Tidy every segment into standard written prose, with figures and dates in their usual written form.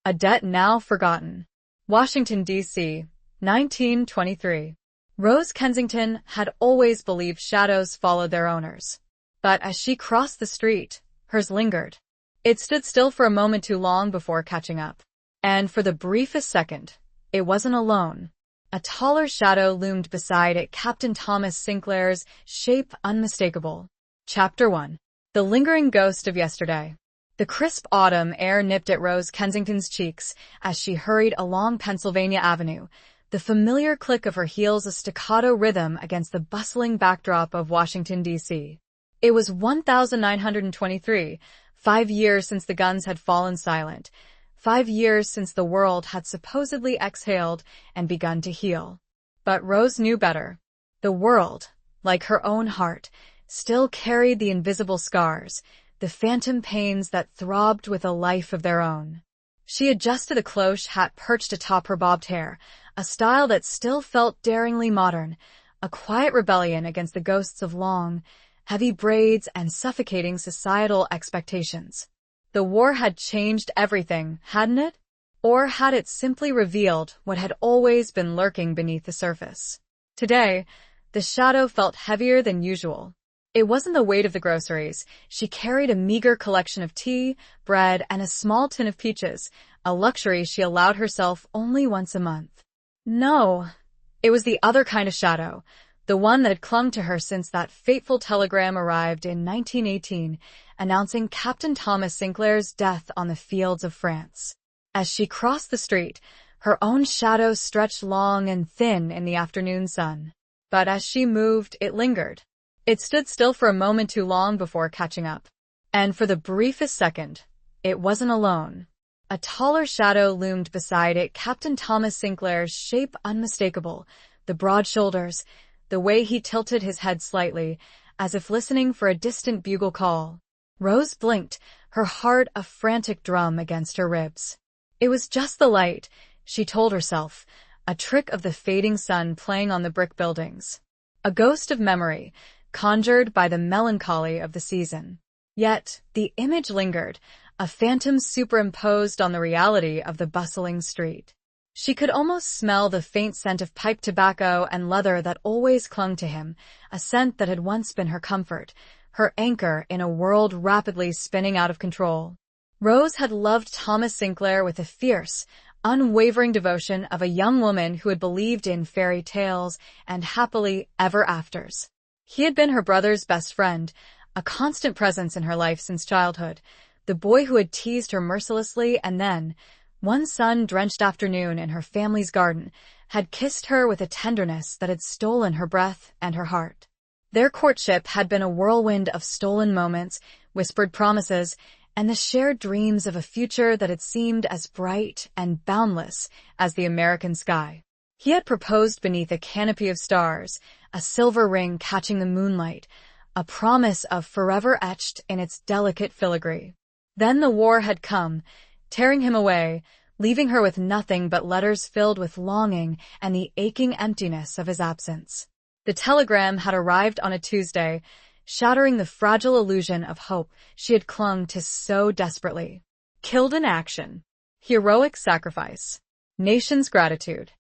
A Debt Now Forgotten. Washington, D.C., 1923. Rose Kensington had always believed shadows followed their owners. But as she crossed the street, hers lingered. It stood still for a moment too long before catching up. And for the briefest second, it wasn't alone. A taller shadow loomed beside it, Captain Thomas Sinclair's shape unmistakable. Chapter 1. The Lingering Ghost of Yesterday. The crisp autumn air nipped at Rose Kensington's cheeks as she hurried along Pennsylvania Avenue, the familiar click of her heels a staccato rhythm against the bustling backdrop of Washington, D.C. It was 1923, 5 years since the guns had fallen silent, 5 years since the world had supposedly exhaled and begun to heal. But Rose knew better. The world, like her own heart, still carried the invisible scars, the phantom pains that throbbed with a life of their own. She adjusted a cloche hat perched atop her bobbed hair, a style that still felt daringly modern, a quiet rebellion against the ghosts of long, heavy braids and suffocating societal expectations. The war had changed everything, hadn't it? Or had it simply revealed what had always been lurking beneath the surface? Today, the shadow felt heavier than usual. It wasn't the weight of the groceries. She carried a meager collection of tea, bread, and a small tin of peaches, a luxury she allowed herself only once a month. No, it was the other kind of shadow, the one that had clung to her since that fateful telegram arrived in 1918, announcing Captain Thomas Sinclair's death on the fields of France. As she crossed the street, her own shadow stretched long and thin in the afternoon sun. But as she moved, it lingered. It stood still for a moment too long before catching up. And for the briefest second, it wasn't alone. A taller shadow loomed beside it, Captain Thomas Sinclair's shape unmistakable, the broad shoulders, the way he tilted his head slightly, as if listening for a distant bugle call. Rose blinked, her heart a frantic drum against her ribs. It was just the light, she told herself, a trick of the fading sun playing on the brick buildings. A ghost of memory, conjured by the melancholy of the season. Yet, the image lingered, a phantom superimposed on the reality of the bustling street. She could almost smell the faint scent of pipe tobacco and leather that always clung to him, a scent that had once been her comfort, her anchor in a world rapidly spinning out of control. Rose had loved Thomas Sinclair with a fierce, unwavering devotion of a young woman who had believed in fairy tales and happily ever afters. He had been her brother's best friend, a constant presence in her life since childhood, the boy who had teased her mercilessly and then, one sun-drenched afternoon in her family's garden, had kissed her with a tenderness that had stolen her breath and her heart. Their courtship had been a whirlwind of stolen moments, whispered promises, and the shared dreams of a future that had seemed as bright and boundless as the American sky. He had proposed beneath a canopy of stars, a silver ring catching the moonlight, a promise of forever etched in its delicate filigree. Then the war had come, tearing him away, leaving her with nothing but letters filled with longing and the aching emptiness of his absence. The telegram had arrived on a Tuesday, shattering the fragile illusion of hope she had clung to so desperately. Killed in action. Heroic sacrifice. Nation's gratitude.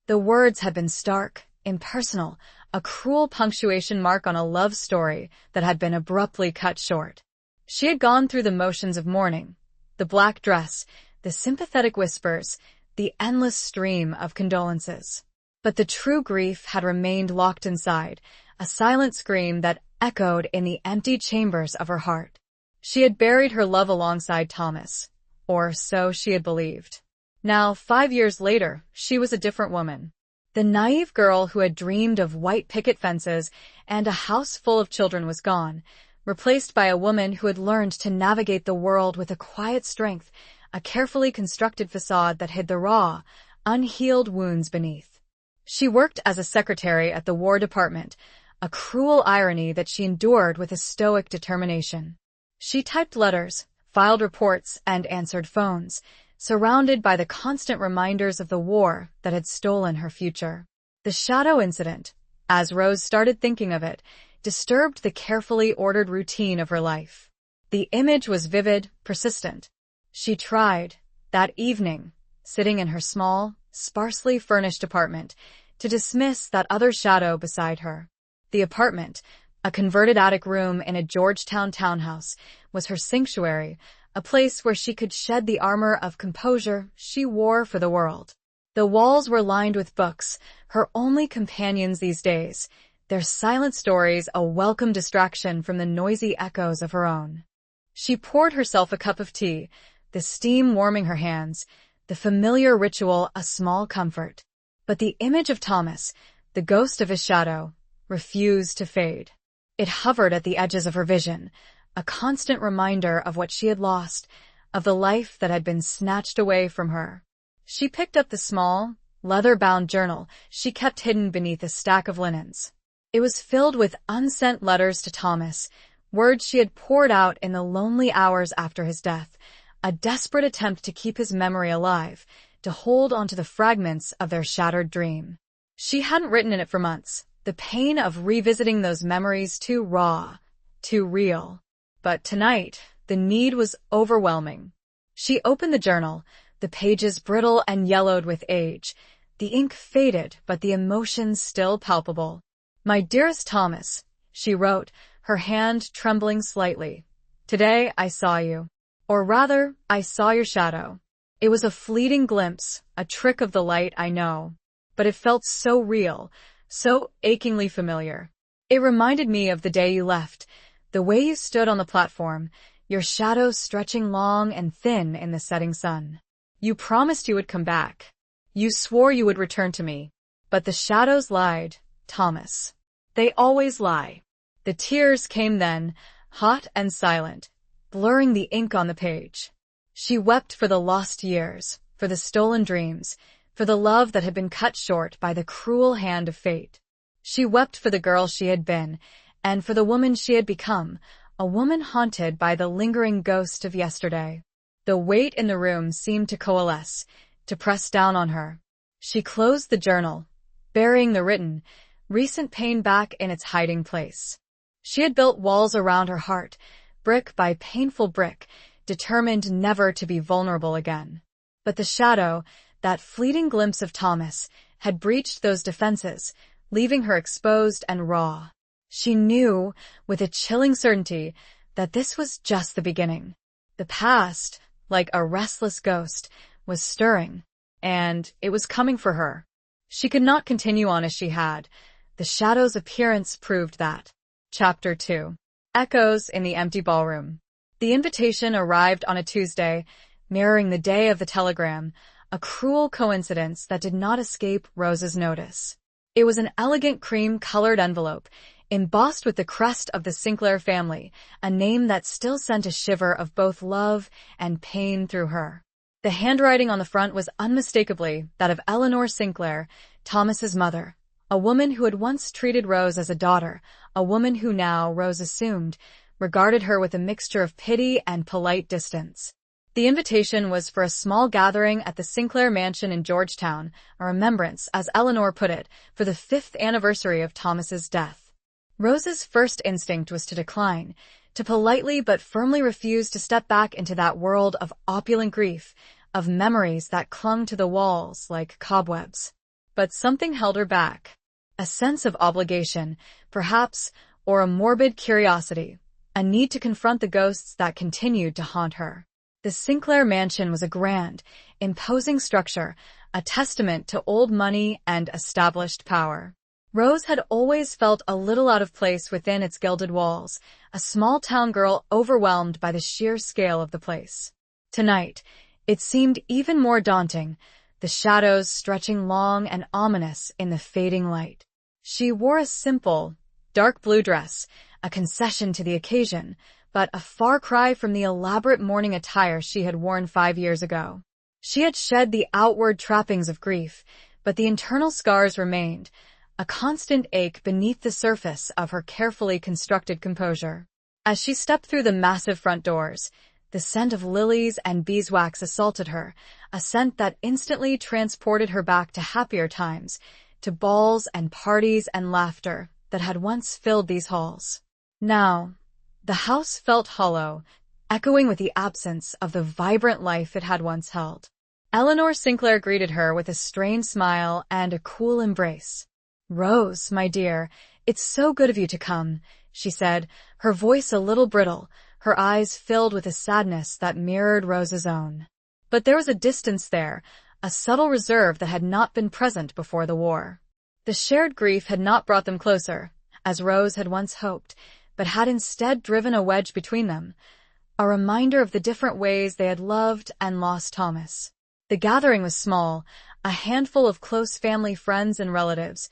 The words had been stark, impersonal, a cruel punctuation mark on a love story that had been abruptly cut short. She had gone through the motions of mourning, the black dress, the sympathetic whispers, the endless stream of condolences. But the true grief had remained locked inside, a silent scream that echoed in the empty chambers of her heart. She had buried her love alongside Thomas, or so she had believed. Now, 5 years later, she was a different woman. The naive girl who had dreamed of white picket fences and a house full of children was gone, replaced by a woman who had learned to navigate the world with a quiet strength, a carefully constructed facade that hid the raw, unhealed wounds beneath. She worked as a secretary at the War Department, a cruel irony that she endured with a stoic determination. She typed letters, filed reports, and answered phones, surrounded by the constant reminders of the war that had stolen her future. The shadow incident, as Rose started thinking of it, disturbed the carefully ordered routine of her life. The image was vivid, persistent. She tried, That evening, sitting in her small, sparsely furnished apartment, to dismiss that other shadow beside her. The apartment, a converted attic room in a Georgetown townhouse, was her sanctuary, a place where she could shed the armor of composure she wore for the world. The walls were lined with books, her only companions these days, their silent stories a welcome distraction from the noisy echoes of her own. She poured herself a cup of tea, the steam warming her hands, the familiar ritual a small comfort. But the image of Thomas, the ghost of his shadow, refused to fade. It hovered at the edges of her vision, a constant reminder of what she had lost, of the life that had been snatched away from her. She picked up the small, leather-bound journal she kept hidden beneath a stack of linens. It was filled with unsent letters to Thomas, words she had poured out in the lonely hours after his death, a desperate attempt to keep his memory alive, to hold onto the fragments of their shattered dream. She hadn't written in it for months, the pain of revisiting those memories too raw, too real. But tonight, the need was overwhelming. She opened the journal, the pages brittle and yellowed with age. The ink faded, but the emotions still palpable. "My dearest Thomas," she wrote, her hand trembling slightly. "Today I saw you. Or rather, I saw your shadow. It was a fleeting glimpse, a trick of the light, I know. But it felt so real, so achingly familiar. It reminded me of the day you left, the way you stood on the platform, your shadow stretching long and thin in the setting sun. You promised you would come back. You swore you would return to me. But the shadows lied, Thomas. They always lie." The tears came then, hot and silent, blurring the ink on the page. She wept for the lost years, for the stolen dreams, for the love that had been cut short by the cruel hand of fate. She wept for the girl she had been, and for the woman she had become, a woman haunted by the lingering ghost of yesterday. The weight in the room seemed to coalesce, to press down on her. She closed the journal, burying the written, recent pain back in its hiding place. She had built walls around her heart, brick by painful brick, determined never to be vulnerable again. But the shadow, that fleeting glimpse of Thomas, had breached those defenses, leaving her exposed and raw. She knew, with a chilling certainty, that this was just the beginning. The past, like a restless ghost, was stirring, and it was coming for her. She could not continue on as she had. The shadow's appearance proved that. Chapter 2. Echoes in the Empty Ballroom. The invitation arrived on a Tuesday, mirroring the day of the telegram, a cruel coincidence that did not escape Rose's notice. It was an elegant cream-colored envelope, embossed with the crest of the Sinclair family, a name that still sent a shiver of both love and pain through her. The handwriting on the front was unmistakably that of Eleanor Sinclair, Thomas's mother, a woman who had once treated Rose as a daughter, a woman who now, Rose assumed, regarded her with a mixture of pity and polite distance. The invitation was for a small gathering at the Sinclair mansion in Georgetown, a remembrance, as Eleanor put it, for the 5th anniversary of Thomas's death. Rose's first instinct was to decline, to politely but firmly refuse to step back into that world of opulent grief, of memories that clung to the walls like cobwebs. But something held her back. A sense of obligation, perhaps, or a morbid curiosity, a need to confront the ghosts that continued to haunt her. The Sinclair mansion was a grand, imposing structure, a testament to old money and established power. Rose had always felt a little out of place within its gilded walls, a small-town girl overwhelmed by the sheer scale of the place. Tonight, it seemed even more daunting, the shadows stretching long and ominous in the fading light. She wore a simple, dark blue dress, a concession to the occasion, but a far cry from the elaborate morning attire she had worn 5 years ago. She had shed the outward trappings of grief, but the internal scars remained, a constant ache beneath the surface of her carefully constructed composure. As she stepped through the massive front doors, the scent of lilies and beeswax assaulted her, a scent that instantly transported her back to happier times, to balls and parties and laughter that had once filled these halls. Now, the house felt hollow, echoing with the absence of the vibrant life it had once held. Eleanor Sinclair greeted her with a strained smile and a cool embrace. "Rose, my dear, it's so good of you to come," she said, her voice a little brittle, her eyes filled with a sadness that mirrored Rose's own. But there was a distance there, a subtle reserve that had not been present before the war. The shared grief had not brought them closer, as Rose had once hoped, but had instead driven a wedge between them, a reminder of the different ways they had loved and lost Thomas. The gathering was small, a handful of close family friends and relatives,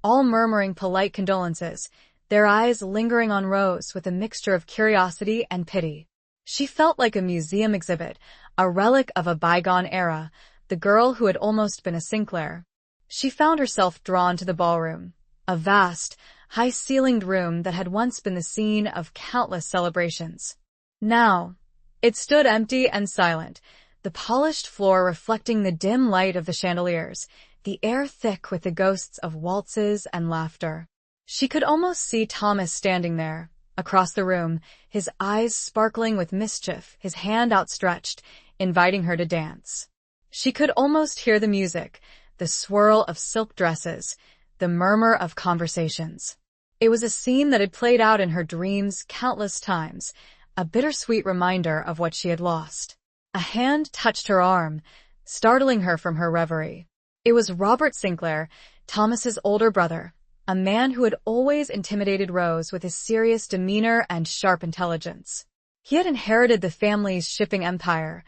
all murmuring polite condolences, their eyes lingering on Rose with a mixture of curiosity and pity. She felt like a museum exhibit, a relic of a bygone era, the girl who had almost been a Sinclair. She found herself drawn to the ballroom, a vast, high-ceilinged room that had once been the scene of countless celebrations. Now, it stood empty and silent, the polished floor reflecting the dim light of the chandeliers, the air thick with the ghosts of waltzes and laughter. She could almost see Thomas standing there, across the room, his eyes sparkling with mischief, his hand outstretched, inviting her to dance. She could almost hear the music, the swirl of silk dresses, the murmur of conversations. It was a scene that had played out in her dreams countless times, a bittersweet reminder of what she had lost. A hand touched her arm, startling her from her reverie. It was Robert Sinclair, Thomas's older brother, a man who had always intimidated Rose with his serious demeanor and sharp intelligence. He had inherited the family's shipping empire,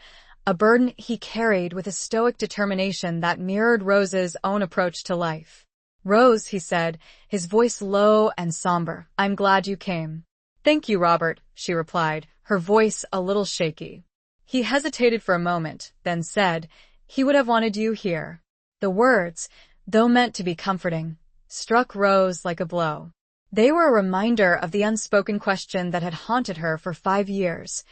a burden he carried with a stoic determination that mirrored Rose's own approach to life. "Rose," he said, his voice low and somber, "I'm glad you came." "Thank you, Robert," she replied, her voice a little shaky. He hesitated for a moment, then said, "He would have wanted you here." The words, though meant to be comforting, struck Rose like a blow. They were a reminder of the unspoken question that had haunted her for 5 years.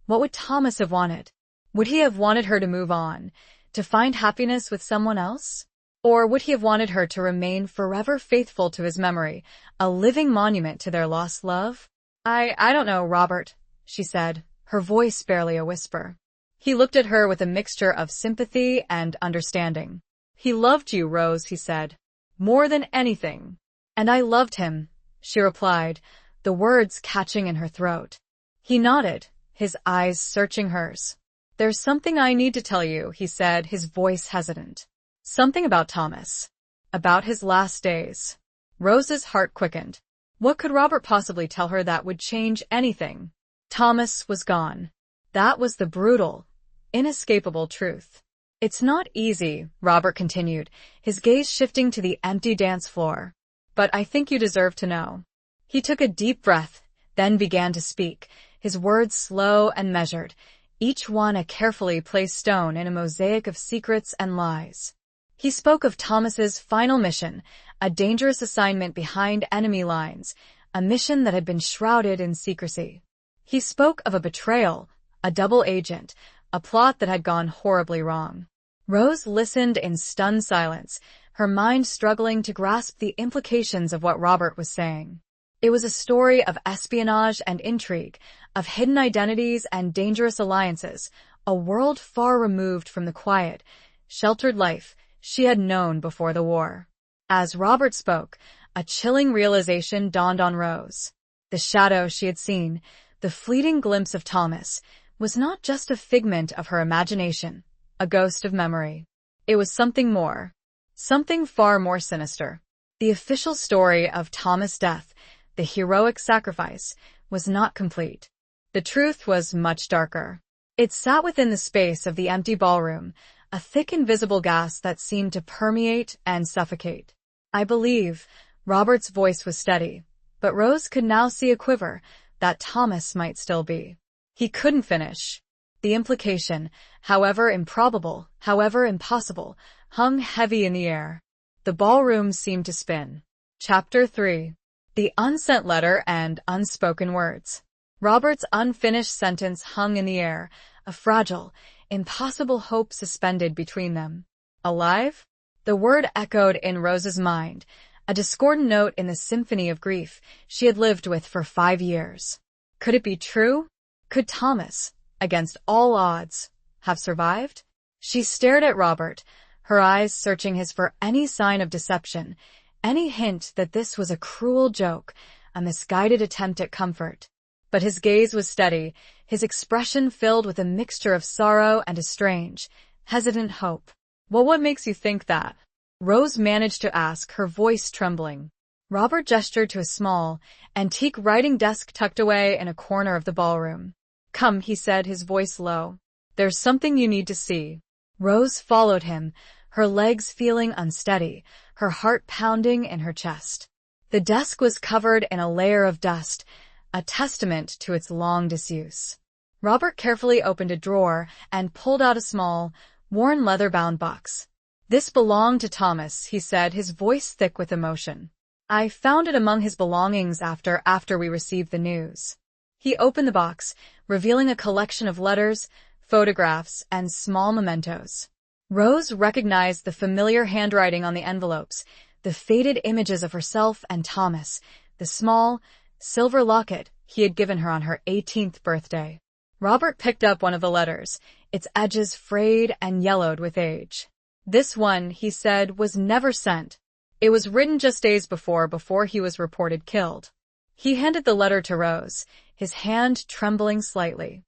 What would Thomas have wanted? Would he have wanted her to move on, to find happiness with someone else? Or would he have wanted her to remain forever faithful to his memory, a living monument to their lost love? I don't know, Robert," she said, her voice barely a whisper. He looked at her with a mixture of sympathy and understanding. "He loved you, Rose," he said, "more than anything." "And I loved him," she replied, the words catching in her throat. He nodded, his eyes searching hers. "There's something I need to tell you," he said, his voice hesitant. "Something about Thomas. About his last days." Rose's heart quickened. What could Robert possibly tell her that would change anything? Thomas was gone. That was the brutal, inescapable truth. "It's not easy," Robert continued, his gaze shifting to the empty dance floor. "But I think you deserve to know." He took a deep breath, then began to speak, his words slow and measured, each one a carefully placed stone in a mosaic of secrets and lies. He spoke of Thomas's final mission, a dangerous assignment behind enemy lines, a mission that had been shrouded in secrecy. He spoke of a betrayal, a double agent, a plot that had gone horribly wrong. Rose listened in stunned silence, her mind struggling to grasp the implications of what Robert was saying. It was a story of espionage and intrigue, of hidden identities and dangerous alliances, a world far removed from the quiet, sheltered life she had known before the war. As Robert spoke, a chilling realization dawned on Rose. The shadow she had seen, the fleeting glimpse of Thomas, was not just a figment of her imagination, a ghost of memory. It was something more, something far more sinister. The official story of Thomas' death, the heroic sacrifice, was not complete. The truth was much darker. It sat within the space of the empty ballroom, a thick invisible gas that seemed to permeate and suffocate. "I believe," Robert's voice was steady, but Rose could now see a quiver, that Thomas might still be. He couldn't finish. The implication, however improbable, however impossible, hung heavy in the air. The ballroom seemed to spin. Chapter 3. The unsent letter and unspoken words. Robert's unfinished sentence hung in the air, a fragile, impossible hope suspended between them. Alive? The word echoed in Rose's mind, a discordant note in the symphony of grief she had lived with for 5 years. Could it be true? Could Thomas, against all odds, have survived? She stared at Robert, her eyes searching his for any sign of deception, any hint that this was a cruel joke, a misguided attempt at comfort. But his gaze was steady, his expression filled with a mixture of sorrow and a strange, hesitant hope. "Well, what makes you think that?" Rose managed to ask, her voice trembling. Robert gestured to a small, antique writing desk tucked away in a corner of the ballroom. "Come," he said, his voice low. "There's something you need to see." Rose followed him, her legs feeling unsteady, her heart pounding in her chest. The desk was covered in a layer of dust, a testament to its long disuse. Robert carefully opened a drawer and pulled out a small, worn leather-bound box. "This belonged to Thomas," he said, his voice thick with emotion. "I found it among his belongings after we received the news." He opened the box, revealing a collection of letters, photographs, and small mementos. Rose recognized the familiar handwriting on the envelopes, the faded images of herself and Thomas, the small, silver locket he had given her on her 18th birthday. Robert picked up one of the letters, its edges frayed and yellowed with age. "This one," he said, "was never sent. It was written just days before he was reported killed." He handed the letter to Rose, his hand trembling slightly.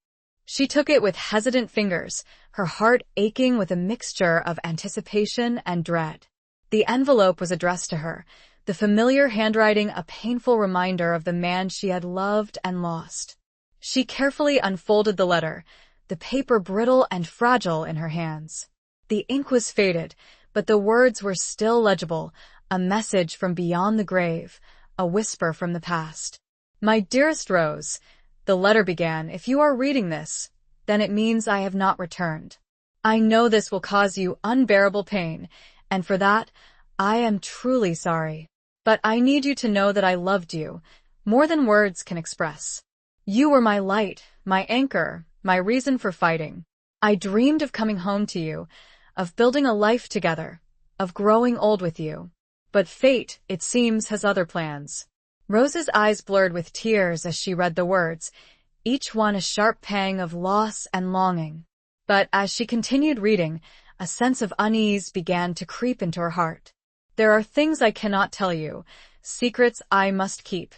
She took it with hesitant fingers, her heart aching with a mixture of anticipation and dread. The envelope was addressed to her, the familiar handwriting a painful reminder of the man she had loved and lost. She carefully unfolded the letter, the paper brittle and fragile in her hands. The ink was faded, but the words were still legible, a message from beyond the grave, a whisper from the past. "My dearest Rose," the letter began, "if you are reading this, then it means I have not returned. I know this will cause you unbearable pain, and for that, I am truly sorry. But I need you to know that I loved you, more than words can express. You were my light, my anchor, my reason for fighting. I dreamed of coming home to you, of building a life together, of growing old with you. But fate, it seems, has other plans." Rose's eyes blurred with tears as she read the words, each one a sharp pang of loss and longing. But as she continued reading, a sense of unease began to creep into her heart. "There are things I cannot tell you, secrets I must keep,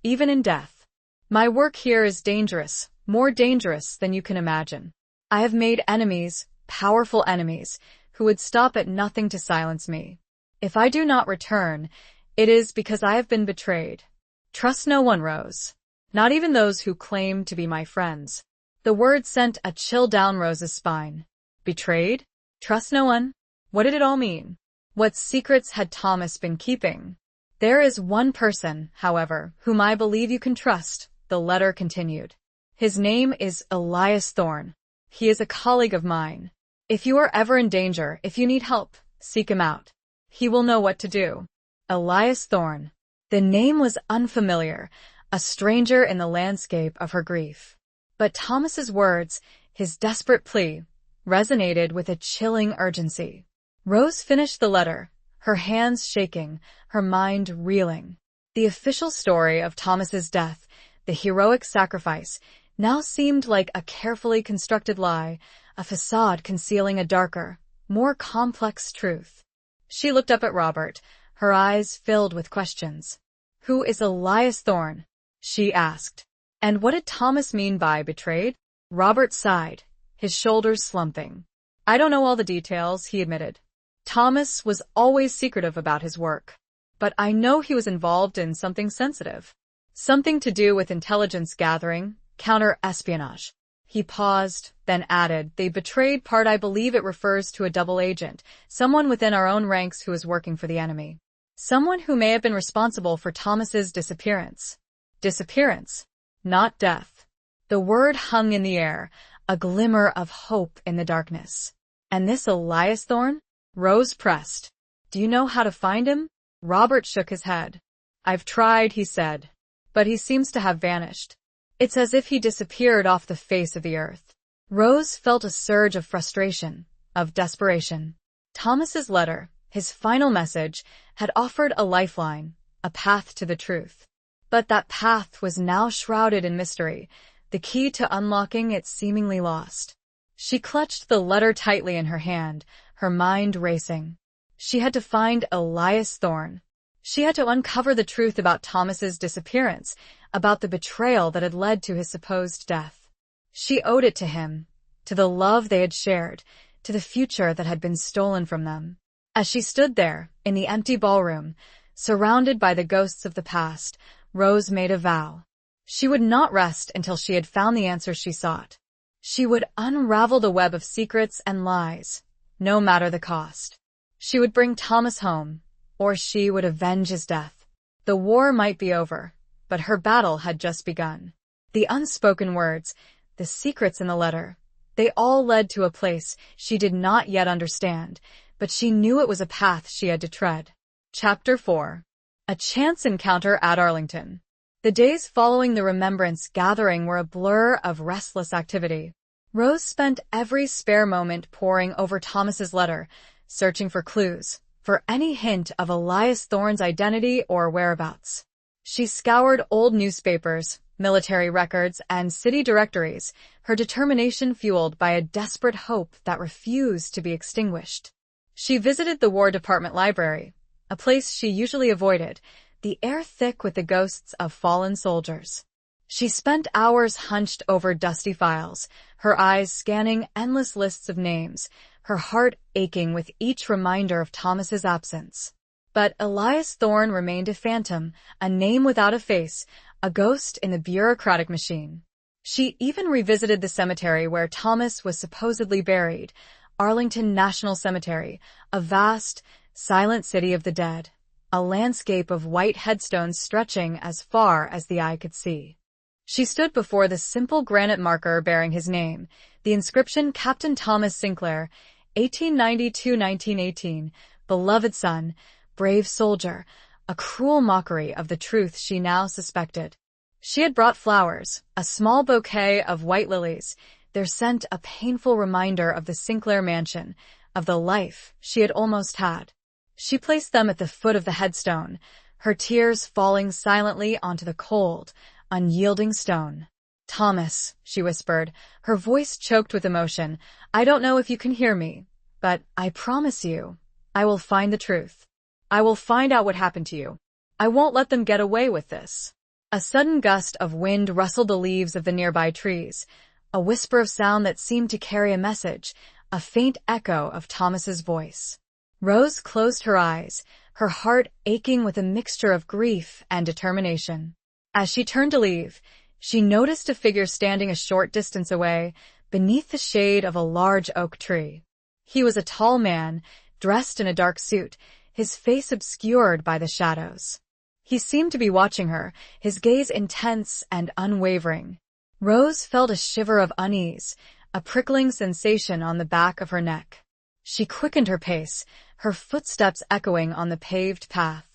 even in death. My work here is dangerous, more dangerous than you can imagine. I have made enemies, powerful enemies, who would stop at nothing to silence me. If I do not return, it is because I have been betrayed. Trust no one, Rose, not even those who claim to be my friends." The word sent a chill down Rose's spine. Betrayed? Trust no one? What did it all mean? What secrets had Thomas been keeping? "There is one person, however, whom I believe you can trust," the letter continued. "His name is Elias Thorne. He is a colleague of mine. If you are ever in danger, if you need help, seek him out. He will know what to do." Elias Thorne. The name was unfamiliar, a stranger in the landscape of her grief. But Thomas's words, his desperate plea, resonated with a chilling urgency. Rose finished the letter, her hands shaking, her mind reeling. The official story of Thomas's death, the heroic sacrifice, now seemed like a carefully constructed lie, a facade concealing a darker, more complex truth. She looked up at Robert, her eyes filled with questions. "Who is Elias Thorne?" she asked. "And what did Thomas mean by betrayed?" Robert sighed, his shoulders slumping. "I don't know all the details," he admitted. "Thomas was always secretive about his work. But I know he was involved in something sensitive. Something to do with intelligence gathering, counter-espionage." He paused, then added, "They betrayed part. I believe it refers to a double agent, someone within our own ranks who is working for the enemy. Someone who may have been responsible for Thomas's disappearance." Disappearance, not death. The word hung in the air, a glimmer of hope in the darkness. "And this Elias Thorne?" Rose pressed. "Do you know how to find him?" Robert shook his head. "I've tried," he said, "but he seems to have vanished. It's as if he disappeared off the face of the earth." Rose felt a surge of frustration, of desperation. Thomas's letter, his final message, had offered a lifeline, a path to the truth. But that path was now shrouded in mystery, the key to unlocking its seemingly lost. She clutched the letter tightly in her hand, her mind racing. She had to find Elias Thorne. She had to uncover the truth about Thomas's disappearance, about the betrayal that had led to his supposed death. She owed it to him, to the love they had shared, to the future that had been stolen from them. As she stood there, in the empty ballroom, surrounded by the ghosts of the past, Rose made a vow. She would not rest until she had found the answers she sought. She would unravel the web of secrets and lies, no matter the cost. She would bring Thomas home, or she would avenge his death. The war might be over, but her battle had just begun. The unspoken words, the secrets in the letter, they all led to a place she did not yet understand, but she knew it was a path she had to tread. Chapter 4. A chance encounter at Arlington. The days following the Remembrance gathering were a blur of restless activity. Rose spent every spare moment poring over Thomas's letter, searching for clues, for any hint of Elias Thorne's identity or whereabouts. She scoured old newspapers, military records, and city directories, her determination fueled by a desperate hope that refused to be extinguished. She visited the War Department library, a place she usually avoided, the air thick with the ghosts of fallen soldiers. She spent hours hunched over dusty files, her eyes scanning endless lists of names, her heart aching with each reminder of Thomas's absence. But Elias Thorne remained a phantom, a name without a face, a ghost in the bureaucratic machine. She even revisited the cemetery where Thomas was supposedly buried, Arlington National Cemetery, a vast, silent city of the dead, a landscape of white headstones stretching as far as the eye could see. She stood before the simple granite marker bearing his name, the inscription Captain Thomas Sinclair, 1890–1918, beloved son, brave soldier, a cruel mockery of the truth she now suspected. She had brought flowers, a small bouquet of white lilies, their scent a painful reminder of the Sinclair mansion, of the life she had almost had. She placed them at the foot of the headstone, her tears falling silently onto the cold, unyielding stone. "Thomas," she whispered, her voice choked with emotion, "I don't know if you can hear me, but I promise you, I will find the truth. I will find out what happened to you. I won't let them get away with this." A sudden gust of wind rustled the leaves of the nearby trees, a whisper of sound that seemed to carry a message, a faint echo of Thomas's voice. Rose closed her eyes, her heart aching with a mixture of grief and determination. As she turned to leave, she noticed a figure standing a short distance away, beneath the shade of a large oak tree. He was a tall man, dressed in a dark suit, his face obscured by the shadows. He seemed to be watching her, his gaze intense and unwavering. Rose felt a shiver of unease, a prickling sensation on the back of her neck. She quickened her pace, her footsteps echoing on the paved path.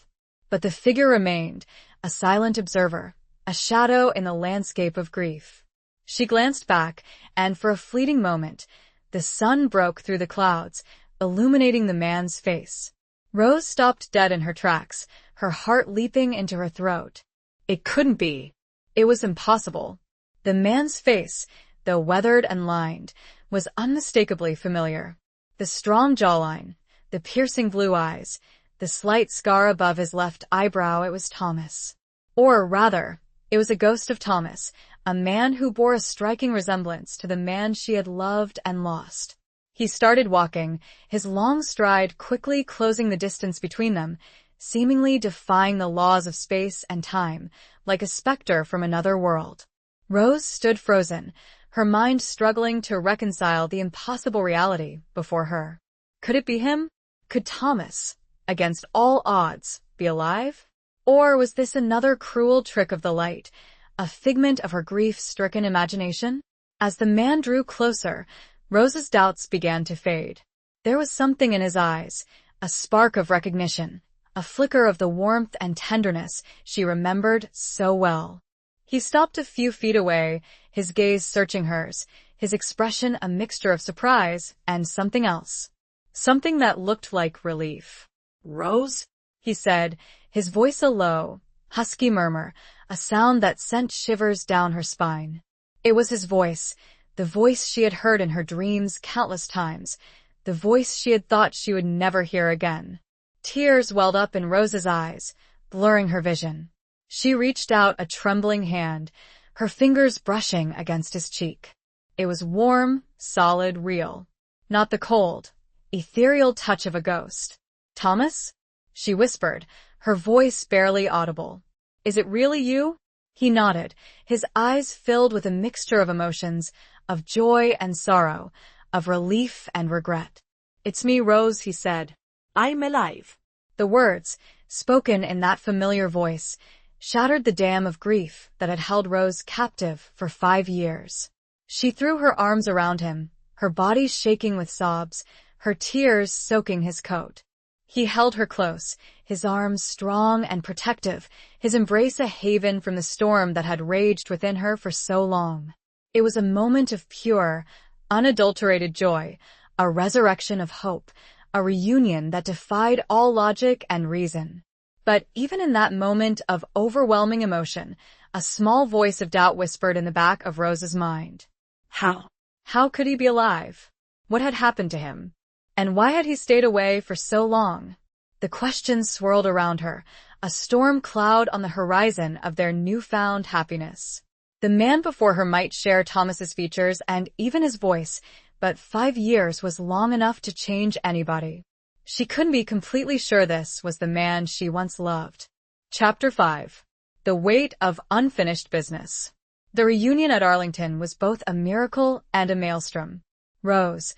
But the figure remained, a silent observer, a shadow in the landscape of grief. She glanced back, and for a fleeting moment, the sun broke through the clouds, illuminating the man's face. Rose stopped dead in her tracks, her heart leaping into her throat. It couldn't be. It was impossible. The man's face, though weathered and lined, was unmistakably familiar. The strong jawline, the piercing blue eyes, the slight scar above his left eyebrow, it was Thomas. Or rather, it was a ghost of Thomas, a man who bore a striking resemblance to the man she had loved and lost. He started walking, his long stride quickly closing the distance between them, seemingly defying the laws of space and time, like a specter from another world. Rose stood frozen, her mind struggling to reconcile the impossible reality before her. Could it be him? Could Thomas, against all odds, be alive? Or was this another cruel trick of the light, a figment of her grief-stricken imagination? As the man drew closer, Rose's doubts began to fade. There was something in his eyes, a spark of recognition, a flicker of the warmth and tenderness she remembered so well. He stopped a few feet away, his gaze searching hers, his expression a mixture of surprise and something else. Something that looked like relief. "Rose?" he said, his voice a low, husky murmur, a sound that sent shivers down her spine. It was his voice, the voice she had heard in her dreams countless times, the voice she had thought she would never hear again. Tears welled up in Rose's eyes, blurring her vision. She reached out a trembling hand, her fingers brushing against his cheek. It was warm, solid, real. Not the cold, ethereal touch of a ghost. "Thomas?" she whispered, her voice barely audible. "Is it really you?" He nodded, his eyes filled with a mixture of emotions, of joy and sorrow, of relief and regret. "It's me, Rose," he said. "I'm alive." The words, spoken in that familiar voice, shattered the dam of grief that had held Rose captive for 5 years. She threw her arms around him, her body shaking with sobs, her tears soaking his coat. He held her close, his arms strong and protective, his embrace a haven from the storm that had raged within her for so long. It was a moment of pure, unadulterated joy, a resurrection of hope, a reunion that defied all logic and reason. But even in that moment of overwhelming emotion, a small voice of doubt whispered in the back of Rose's mind. How could he be alive? What had happened to him? And why had he stayed away for so long? The questions swirled around her, a storm cloud on the horizon of their newfound happiness. The man before her might share Thomas's features and even his voice, but 5 years was long enough to change anybody. She couldn't be completely sure this was the man she once loved. Chapter 5. The Weight of Unfinished Business. The reunion at Arlington was both a miracle and a maelstrom. Rose,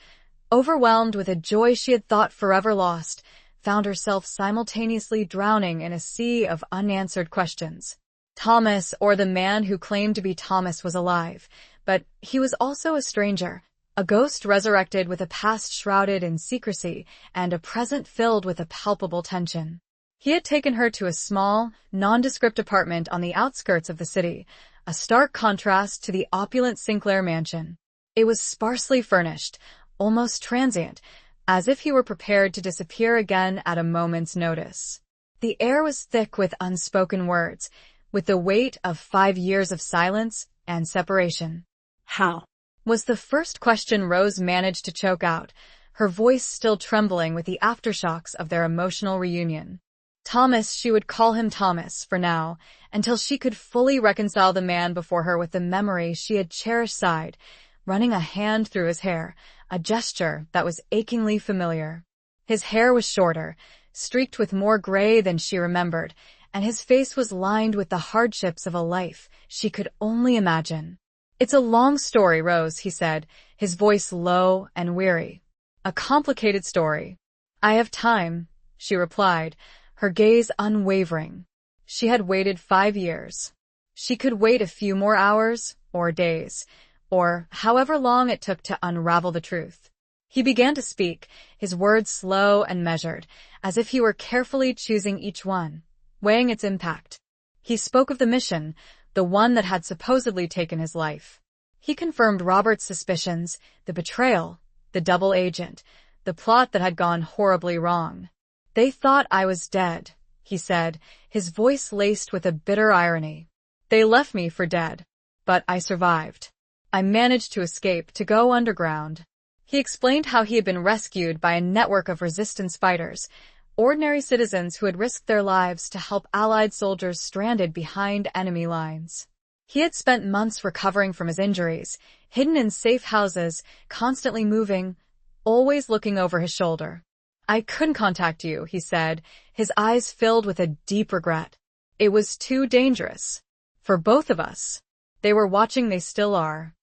overwhelmed with a joy she had thought forever lost, found herself simultaneously drowning in a sea of unanswered questions. Thomas, or the man who claimed to be Thomas, was alive, but he was also a stranger, a ghost resurrected with a past shrouded in secrecy and a present filled with a palpable tension. He had taken her to a small, nondescript apartment on the outskirts of the city, a stark contrast to the opulent Sinclair mansion. It was sparsely furnished, almost transient, as if he were prepared to disappear again at a moment's notice. The air was thick with unspoken words, with the weight of 5 years of silence and separation. "How?" was the first question Rose managed to choke out, her voice still trembling with the aftershocks of their emotional reunion. Thomas, she would call him Thomas, for now, until she could fully reconcile the man before her with the memory she had cherished. Sighed, running a hand through his hair, a gesture that was achingly familiar. His hair was shorter, streaked with more gray than she remembered, and his face was lined with the hardships of a life she could only imagine. "It's a long story, Rose," he said, his voice low and weary. "A complicated story." "I have time," she replied, her gaze unwavering. She had waited 5 years. She could wait a few more hours, or days, or however long it took to unravel the truth. He began to speak, his words slow and measured, as if he were carefully choosing each one, weighing its impact. He spoke of the mission, the one that had supposedly taken his life. He confirmed Robert's suspicions, the betrayal, the double agent, the plot that had gone horribly wrong. "They thought I was dead," he said, his voice laced with a bitter irony. "They left me for dead. But I survived. I managed to escape, to go underground." He explained how he had been rescued by a network of resistance fighters, ordinary citizens who had risked their lives to help Allied soldiers stranded behind enemy lines. He had spent months recovering from his injuries, hidden in safe houses, constantly moving, always looking over his shoulder. "I couldn't contact you," he said, his eyes filled with a deep regret. "It was too dangerous. For both of us." They were watching, they still are.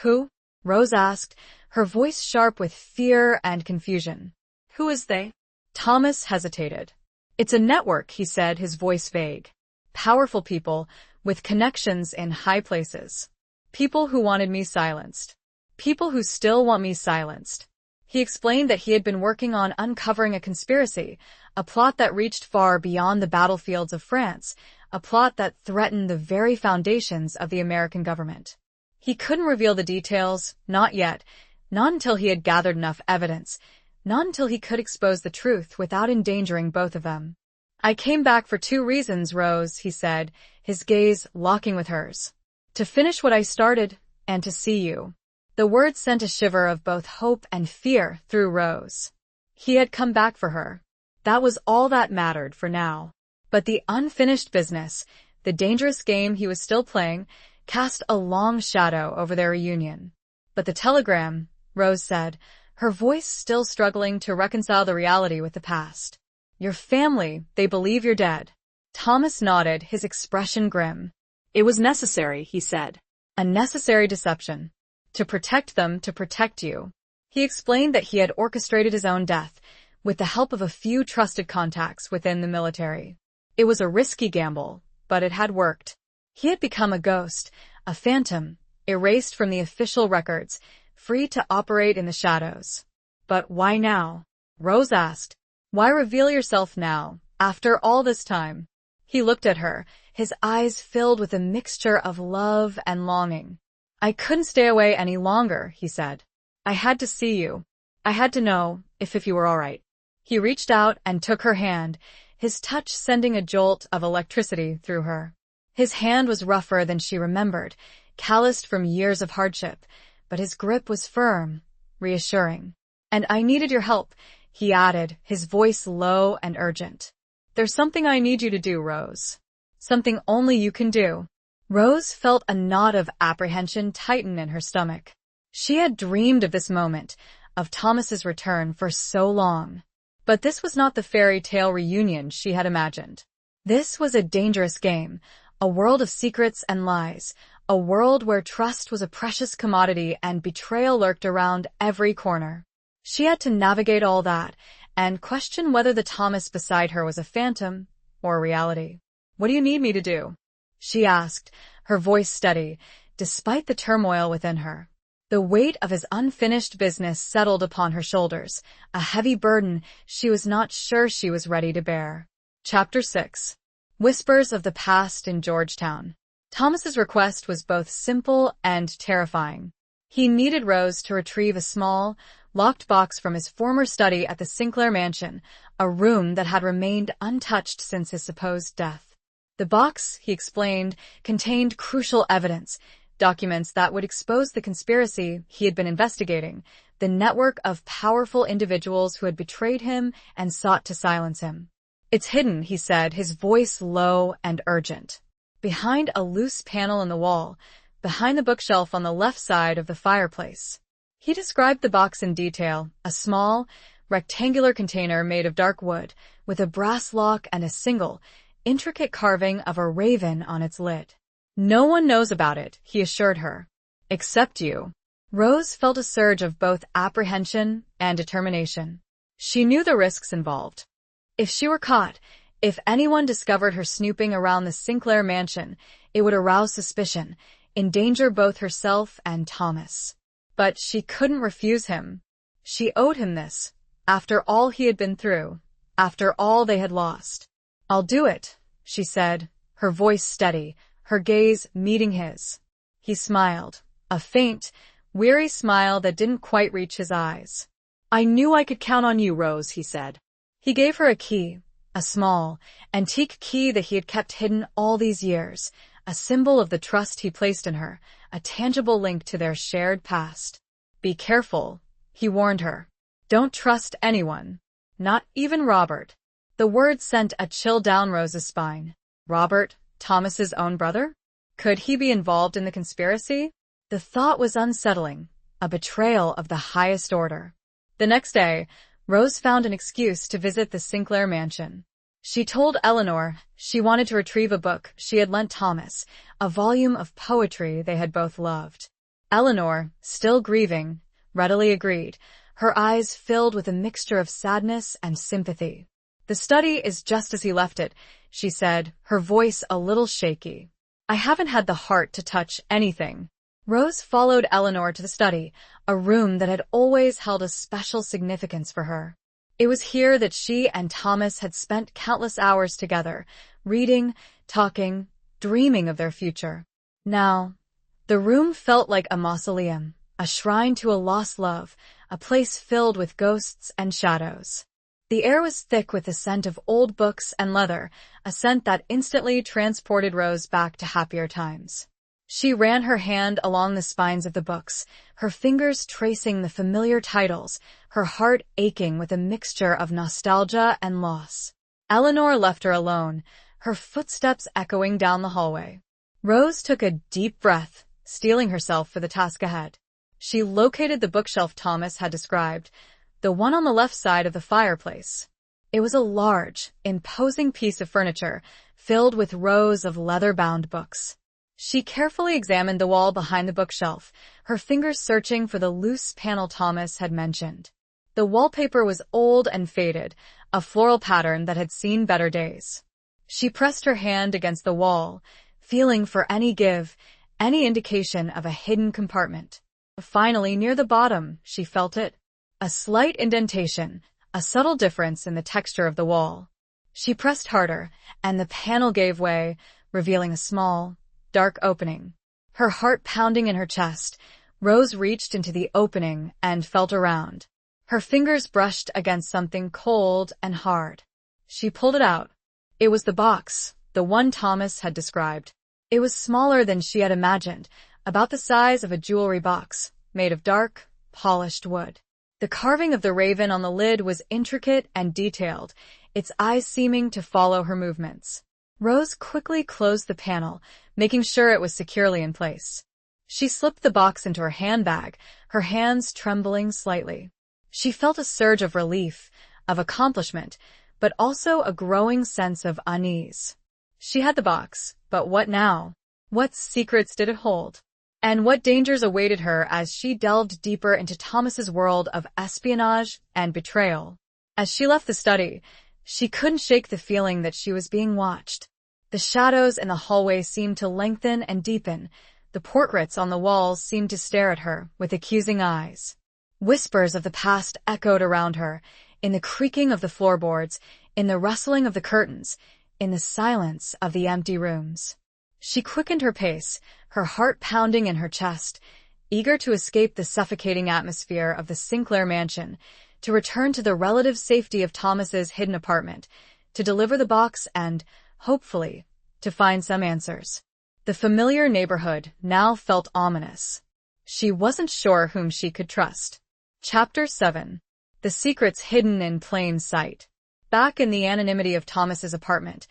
"Who?" Rose asked, her voice sharp with fear and confusion. "Who is they?" Thomas hesitated. "It's a network," he said, his voice vague. "Powerful people, with connections in high places. People who wanted me silenced. People who still want me silenced." He explained that he had been working on uncovering a conspiracy, a plot that reached far beyond the battlefields of France, a plot that threatened the very foundations of the American government. He couldn't reveal the details, not yet, not until he had gathered enough evidence, not until he could expose the truth without endangering both of them. "I came back for 2 reasons, Rose," he said, his gaze locking with hers. "To finish what I started, and to see you. The words sent a shiver of both hope and fear through Rose. He had come back for her. That was all that mattered for now. But the unfinished business, the dangerous game he was still playing, cast a long shadow over their reunion. But the telegram, Rose said, her voice still struggling to reconcile the reality with the past. Your family, they believe you're dead. Thomas nodded, his expression grim. It was necessary, he said. A necessary deception. To protect them, to protect you. He explained that he had orchestrated his own death, with the help of a few trusted contacts within the military. It was a risky gamble, but it had worked. He had become a ghost, a phantom, erased from the official records, free to operate in the shadows. But why now? Rose asked. Why reveal yourself now, after all this time? He looked at her, his eyes filled with a mixture of love and longing. I couldn't stay away any longer, he said. I had to see you. I had to know if you were all right. He reached out and took her hand, his touch sending a jolt of electricity through her. His hand was rougher than she remembered, calloused from years of hardship, but his grip was firm, reassuring. And I needed your help, he added, his voice low and urgent. There's something I need you to do, Rose. Something only you can do. Rose felt a knot of apprehension tighten in her stomach. She had dreamed of this moment, of Thomas's return for so long. But this was not the fairy tale reunion she had imagined. This was a dangerous game, a world of secrets and lies, a world where trust was a precious commodity and betrayal lurked around every corner. She had to navigate all that and question whether the Thomas beside her was a phantom or a reality. What do you need me to do? She asked, her voice steady, despite the turmoil within her. The weight of his unfinished business settled upon her shoulders, a heavy burden she was not sure she was ready to bear. Chapter 6. Whispers of the Past in Georgetown. Thomas's request was both simple and terrifying. He needed Rose to retrieve a small, locked box from his former study at the Sinclair mansion, a room that had remained untouched since his supposed death. The box, he explained, contained crucial evidence, documents that would expose the conspiracy he had been investigating, the network of powerful individuals who had betrayed him and sought to silence him. It's hidden, he said, his voice low and urgent. Behind a loose panel in the wall, behind the bookshelf on the left side of the fireplace. He described the box in detail, a small, rectangular container made of dark wood, with a brass lock and a single, intricate carving of a raven on its lid. No one knows about it, he assured her. Except you. Rose felt a surge of both apprehension and determination. She knew the risks involved. If she were caught, if anyone discovered her snooping around the Sinclair mansion, it would arouse suspicion, endanger both herself and Thomas. But she couldn't refuse him. She owed him this, after all he had been through, after all they had lost. I'll do it, she said, her voice steady, her gaze meeting his. He smiled, a faint, weary smile that didn't quite reach his eyes. I knew I could count on you, Rose, he said. He gave her a key, a small, antique key that he had kept hidden all these years, a symbol of the trust he placed in her, a tangible link to their shared past. Be careful, he warned her. Don't trust anyone, not even Robert. The word sent a chill down Rose's spine. Robert, Thomas's own brother? Could he be involved in the conspiracy? The thought was unsettling, a betrayal of the highest order. The next day, Rose found an excuse to visit the Sinclair mansion. She told Eleanor she wanted to retrieve a book she had lent Thomas, a volume of poetry they had both loved. Eleanor, still grieving, readily agreed, her eyes filled with a mixture of sadness and sympathy. The study is just as he left it, she said, her voice a little shaky. I haven't had the heart to touch anything. Rose followed Eleanor to the study, a room that had always held a special significance for her. It was here that she and Thomas had spent countless hours together, reading, talking, dreaming of their future. Now, the room felt like a mausoleum, a shrine to a lost love, a place filled with ghosts and shadows. The air was thick with the scent of old books and leather, a scent that instantly transported Rose back to happier times. She ran her hand along the spines of the books, her fingers tracing the familiar titles, her heart aching with a mixture of nostalgia and loss. Eleanor left her alone, her footsteps echoing down the hallway. Rose took a deep breath, steeling herself for the task ahead. She located the bookshelf Thomas had described, the one on the left side of the fireplace. It was a large, imposing piece of furniture, filled with rows of leather-bound books. She carefully examined the wall behind the bookshelf, her fingers searching for the loose panel Thomas had mentioned. The wallpaper was old and faded, a floral pattern that had seen better days. She pressed her hand against the wall, feeling for any give, any indication of a hidden compartment. Finally, near the bottom, she felt it. A slight indentation, a subtle difference in the texture of the wall. She pressed harder, and the panel gave way, revealing a small, dark opening. Her heart pounding in her chest, Rose reached into the opening and felt around. Her fingers brushed against something cold and hard. She pulled it out. It was the box, the one Thomas had described. It was smaller than she had imagined, about the size of a jewelry box, made of dark, polished wood. The carving of the raven on the lid was intricate and detailed, its eyes seeming to follow her movements. Rose quickly closed the panel, making sure it was securely in place. She slipped the box into her handbag, her hands trembling slightly. She felt a surge of relief, of accomplishment, but also a growing sense of unease. She had the box, but what now? What secrets did it hold? And what dangers awaited her as she delved deeper into Thomas's world of espionage and betrayal? As she left the study, she couldn't shake the feeling that she was being watched. The shadows in the hallway seemed to lengthen and deepen. The portraits on the walls seemed to stare at her with accusing eyes. Whispers of the past echoed around her, in the creaking of the floorboards, in the rustling of the curtains, in the silence of the empty rooms. She quickened her pace, her heart pounding in her chest, eager to escape the suffocating atmosphere of the Sinclair mansion, to return to the relative safety of Thomas's hidden apartment, to deliver the box and, hopefully, to find some answers. The familiar neighborhood now felt ominous. She wasn't sure whom she could trust. Chapter 7. The Secrets Hidden in Plain Sight. Back in the anonymity of Thomas's apartment,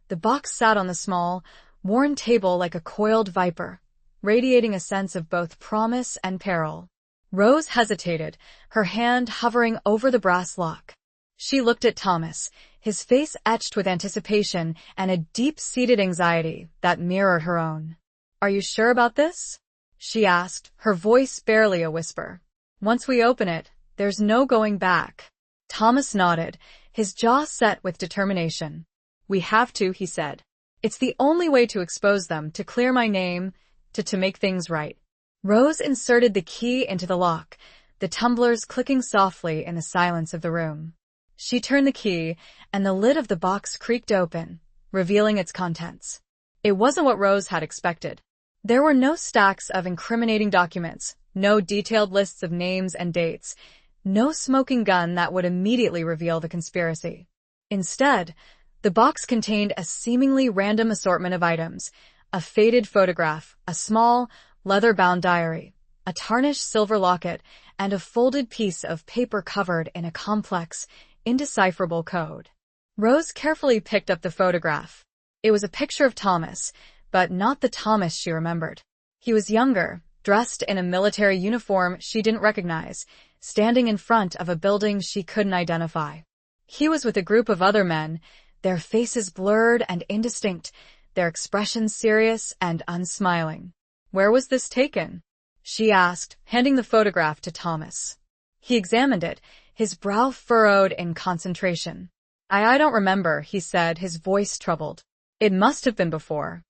the box sat on the small, worn table like a coiled viper, radiating a sense of both promise and peril. Rose hesitated, her hand hovering over the brass lock. She looked at Thomas, his face etched with anticipation and a deep-seated anxiety that mirrored her own. "Are you sure about this?" she asked, her voice barely a whisper. "Once we open it, there's no going back." Thomas nodded, his jaw set with determination. "We have to," he said. "It's the only way to expose them, to clear my name, to make things right." Rose inserted the key into the lock, the tumblers clicking softly in the silence of the room. She turned the key, and the lid of the box creaked open, revealing its contents. It wasn't what Rose had expected. There were no stacks of incriminating documents, no detailed lists of names and dates, no smoking gun that would immediately reveal the conspiracy. Instead, the box contained a seemingly random assortment of items: a faded photograph, a small, leather-bound diary, a tarnished silver locket, and a folded piece of paper covered in a complex, indecipherable code. Rose carefully picked up the photograph. It was a picture of Thomas, but not the Thomas she remembered. He was younger, dressed in a military uniform she didn't recognize, standing in front of a building she couldn't identify. He was with a group of other men, their faces blurred and indistinct, their expressions serious and unsmiling. "Where was this taken?" she asked, handing the photograph to Thomas. He examined it, his brow furrowed in concentration. I don't remember," he said, his voice troubled. "It must have been before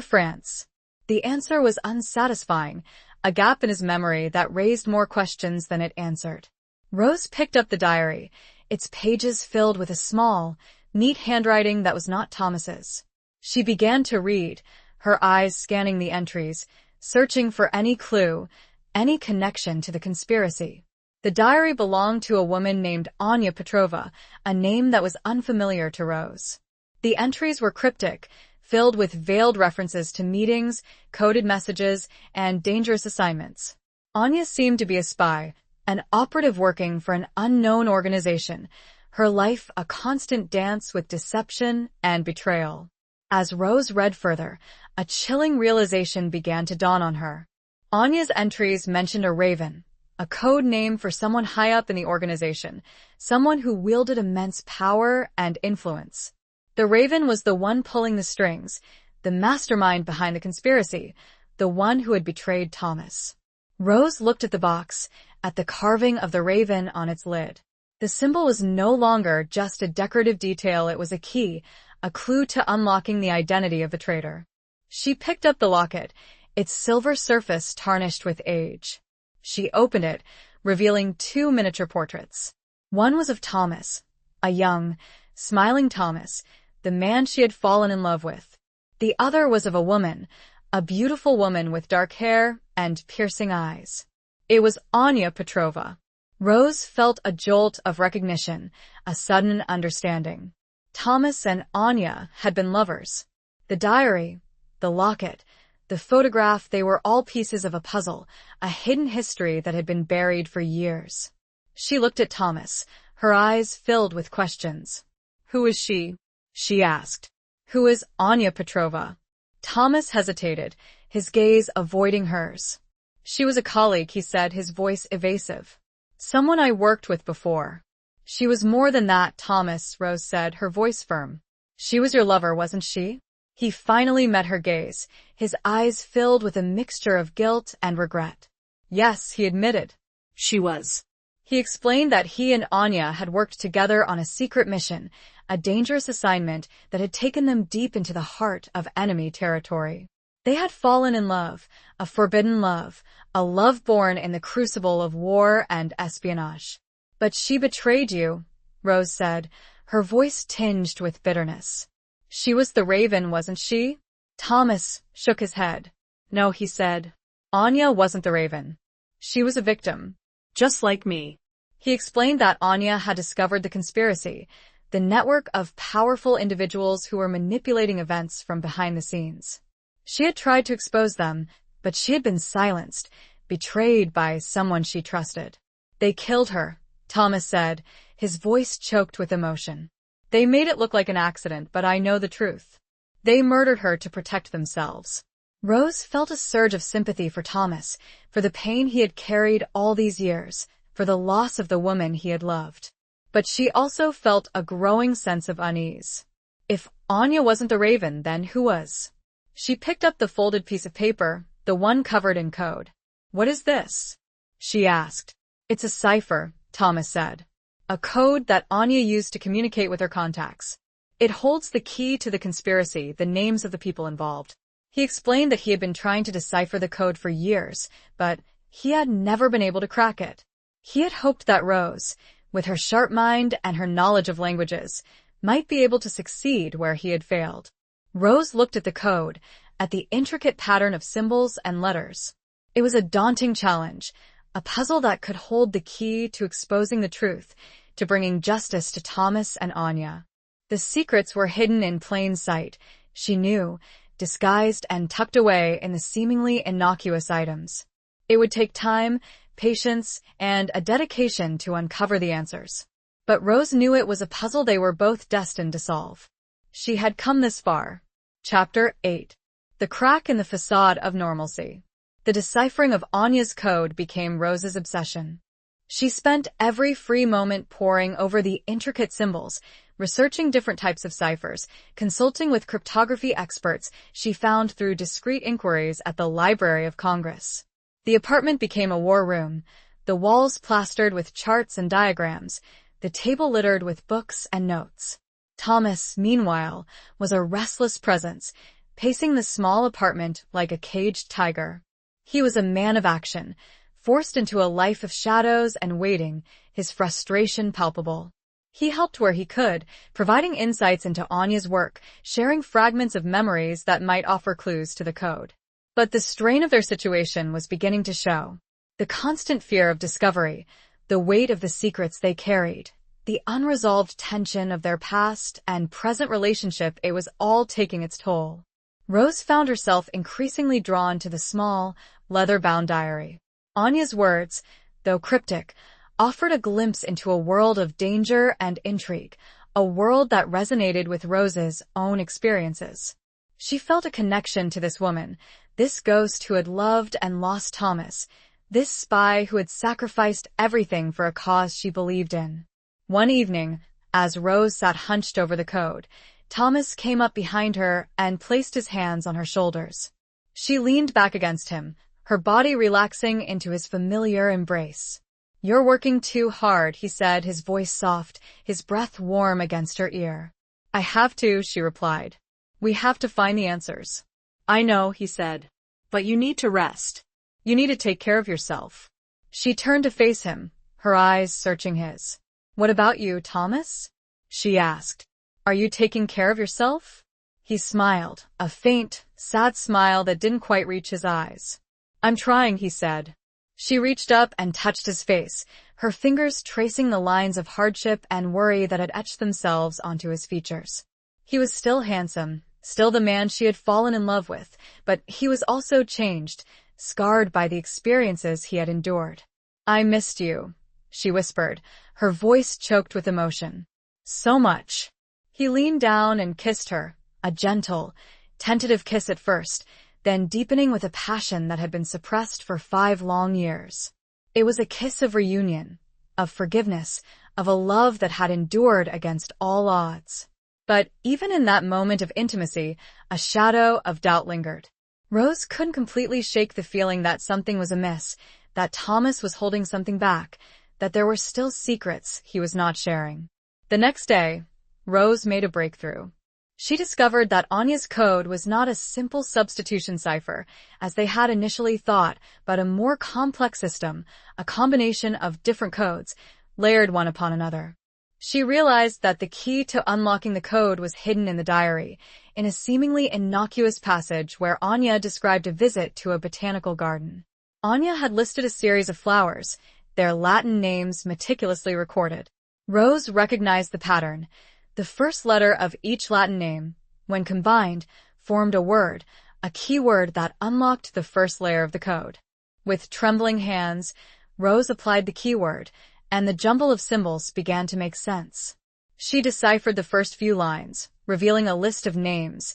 France." The answer was unsatisfying, a gap in his memory that raised more questions than it answered. Rose picked up the diary, its pages filled with a small, neat handwriting that was not Thomas's. She began to read, her eyes scanning the entries, searching for any clue, any connection to the conspiracy. The diary belonged to a woman named Anya Petrova, a name that was unfamiliar to Rose. The entries were cryptic, filled with veiled references to meetings, coded messages, and dangerous assignments. Anya seemed to be a spy, an operative working for an unknown organization, her life a constant dance with deception and betrayal. As Rose read further, a chilling realization began to dawn on her. Anya's entries mentioned a raven, a code name for someone high up in the organization, someone who wielded immense power and influence. The raven was the one pulling the strings, the mastermind behind the conspiracy, the one who had betrayed Thomas. Rose looked at the box, at the carving of the raven on its lid. The symbol was no longer just a decorative detail, it was a key, a clue to unlocking the identity of the traitor. She picked up the locket, its silver surface tarnished with age. She opened it, revealing 2 miniature portraits. One was of Thomas, a young, smiling Thomas, the man she had fallen in love with. The other was of a woman, a beautiful woman with dark hair and piercing eyes. It was Anya Petrova. Rose felt a jolt of recognition, a sudden understanding. Thomas and Anya had been lovers. The diary, the locket, the photograph, they were all pieces of a puzzle, a hidden history that had been buried for years. She looked at Thomas, her eyes filled with questions. "Who is she?" she asked. "Who is Anya Petrova?" Thomas hesitated, his gaze avoiding hers. "She was a colleague," he said, his voice evasive. "Someone I worked with before." "She was more than that, Thomas," Rose said, her voice firm. "She was your lover, wasn't she?" He finally met her gaze, his eyes filled with a mixture of guilt and regret. "Yes," he admitted. She was. He explained that he and Anya had worked together on a secret mission, a dangerous assignment that had taken them deep into the heart of enemy territory. They had fallen in love, a forbidden love, a love born in the crucible of war and espionage. "But she betrayed you," Rose said, her voice tinged with bitterness. "She was the raven, wasn't she?" Thomas shook his head. "No," he said. "Anya wasn't the raven. She was a victim. Just like me." He explained that Anya had discovered the conspiracy, the network of powerful individuals who were manipulating events from behind the scenes. She had tried to expose them, but she had been silenced, betrayed by someone she trusted. "They killed her," Thomas said, his voice choked with emotion. "They made it look like an accident, but I know the truth. They murdered her to protect themselves." Rose felt a surge of sympathy for Thomas, for the pain he had carried all these years, for the loss of the woman he had loved. But she also felt a growing sense of unease. If Anya wasn't the raven, then who was? She picked up the folded piece of paper, the one covered in code. "What is this?" she asked. "It's a cipher," Thomas said. "A code that Anya used to communicate with her contacts. It holds the key to the conspiracy, the names of the people involved." He explained that he had been trying to decipher the code for years, but he had never been able to crack it. He had hoped that Rose, with her sharp mind and her knowledge of languages, might be able to succeed where he had failed. Rose looked at the code, at the intricate pattern of symbols and letters. It was a daunting challenge, a puzzle that could hold the key to exposing the truth, to bringing justice to Thomas and Anya. The secrets were hidden in plain sight, she knew, disguised and tucked away in the seemingly innocuous items. It would take time, patience, and a dedication to uncover the answers. But Rose knew it was a puzzle they were both destined to solve. She had come this far. Chapter 8. The crack in the facade of normalcy. The deciphering of Anya's code became Rose's obsession. She spent every free moment poring over the intricate symbols, researching different types of ciphers, consulting with cryptography experts she found through discreet inquiries at the Library of Congress. The apartment became a war room, the walls plastered with charts and diagrams, the table littered with books and notes. Thomas, meanwhile, was a restless presence, pacing the small apartment like a caged tiger. He was a man of action, forced into a life of shadows and waiting, his frustration palpable. He helped where he could, providing insights into Anya's work, sharing fragments of memories that might offer clues to the code. But the strain of their situation was beginning to show. The constant fear of discovery, the weight of the secrets they carried, The unresolved tension of their past and present relationship, it was all taking its toll. Rose found herself increasingly drawn to the small, leather-bound diary. Anya's words, though cryptic, offered a glimpse into a world of danger and intrigue, a world that resonated with Rose's own experiences. She felt a connection to this woman, this ghost who had loved and lost Thomas, this spy who had sacrificed everything for a cause she believed in. One evening, as Rose sat hunched over the code, Thomas came up behind her and placed his hands on her shoulders. She leaned back against him, her body relaxing into his familiar embrace. "You're working too hard," he said, his voice soft, his breath warm against her ear. "I have to," she replied. "We have to find the answers." "I know," he said. "But you need to rest." "You need to take care of yourself." She turned to face him, her eyes searching his. "What about you, Thomas?" she asked. "Are you taking care of yourself?" He smiled, a faint, sad smile that didn't quite reach his eyes. "I'm trying," he said. She reached up and touched his face, her fingers tracing the lines of hardship and worry that had etched themselves onto his features. He was still handsome, still the man she had fallen in love with, but he was also changed, scarred by the experiences he had endured. "I missed you," she whispered, her voice choked with emotion. "So much." He leaned down and kissed her, a gentle, tentative kiss at first, then deepening with a passion that had been suppressed for 5 long years. It was a kiss of reunion, of forgiveness, of a love that had endured against all odds. But even in that moment of intimacy, a shadow of doubt lingered. Rose couldn't completely shake the feeling that something was amiss, that Thomas was holding something back, that there were still secrets he was not sharing. The next day, Rose made a breakthrough. She discovered that Anya's code was not a simple substitution cipher, as they had initially thought, but a more complex system, a combination of different codes, layered one upon another. She realized that the key to unlocking the code was hidden in the diary, in a seemingly innocuous passage where Anya described a visit to a botanical garden. Anya had listed a series of flowers, their Latin names meticulously recorded. Rose recognized the pattern. The first letter of each Latin name, when combined, formed a word, a keyword that unlocked the first layer of the code. With trembling hands, Rose applied the keyword, and the jumble of symbols began to make sense. She deciphered the first few lines, revealing a list of names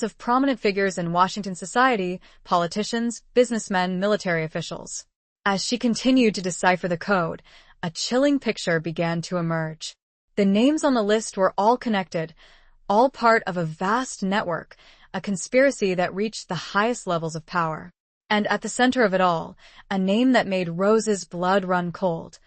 of prominent figures in Washington society, politicians, businessmen, military officials. As she continued to decipher the code, a chilling picture began to emerge. The names on the list were all connected, all part of a vast network, a conspiracy that reached the highest levels of power. And at the center of it all, a name that made Rose's blood run cold.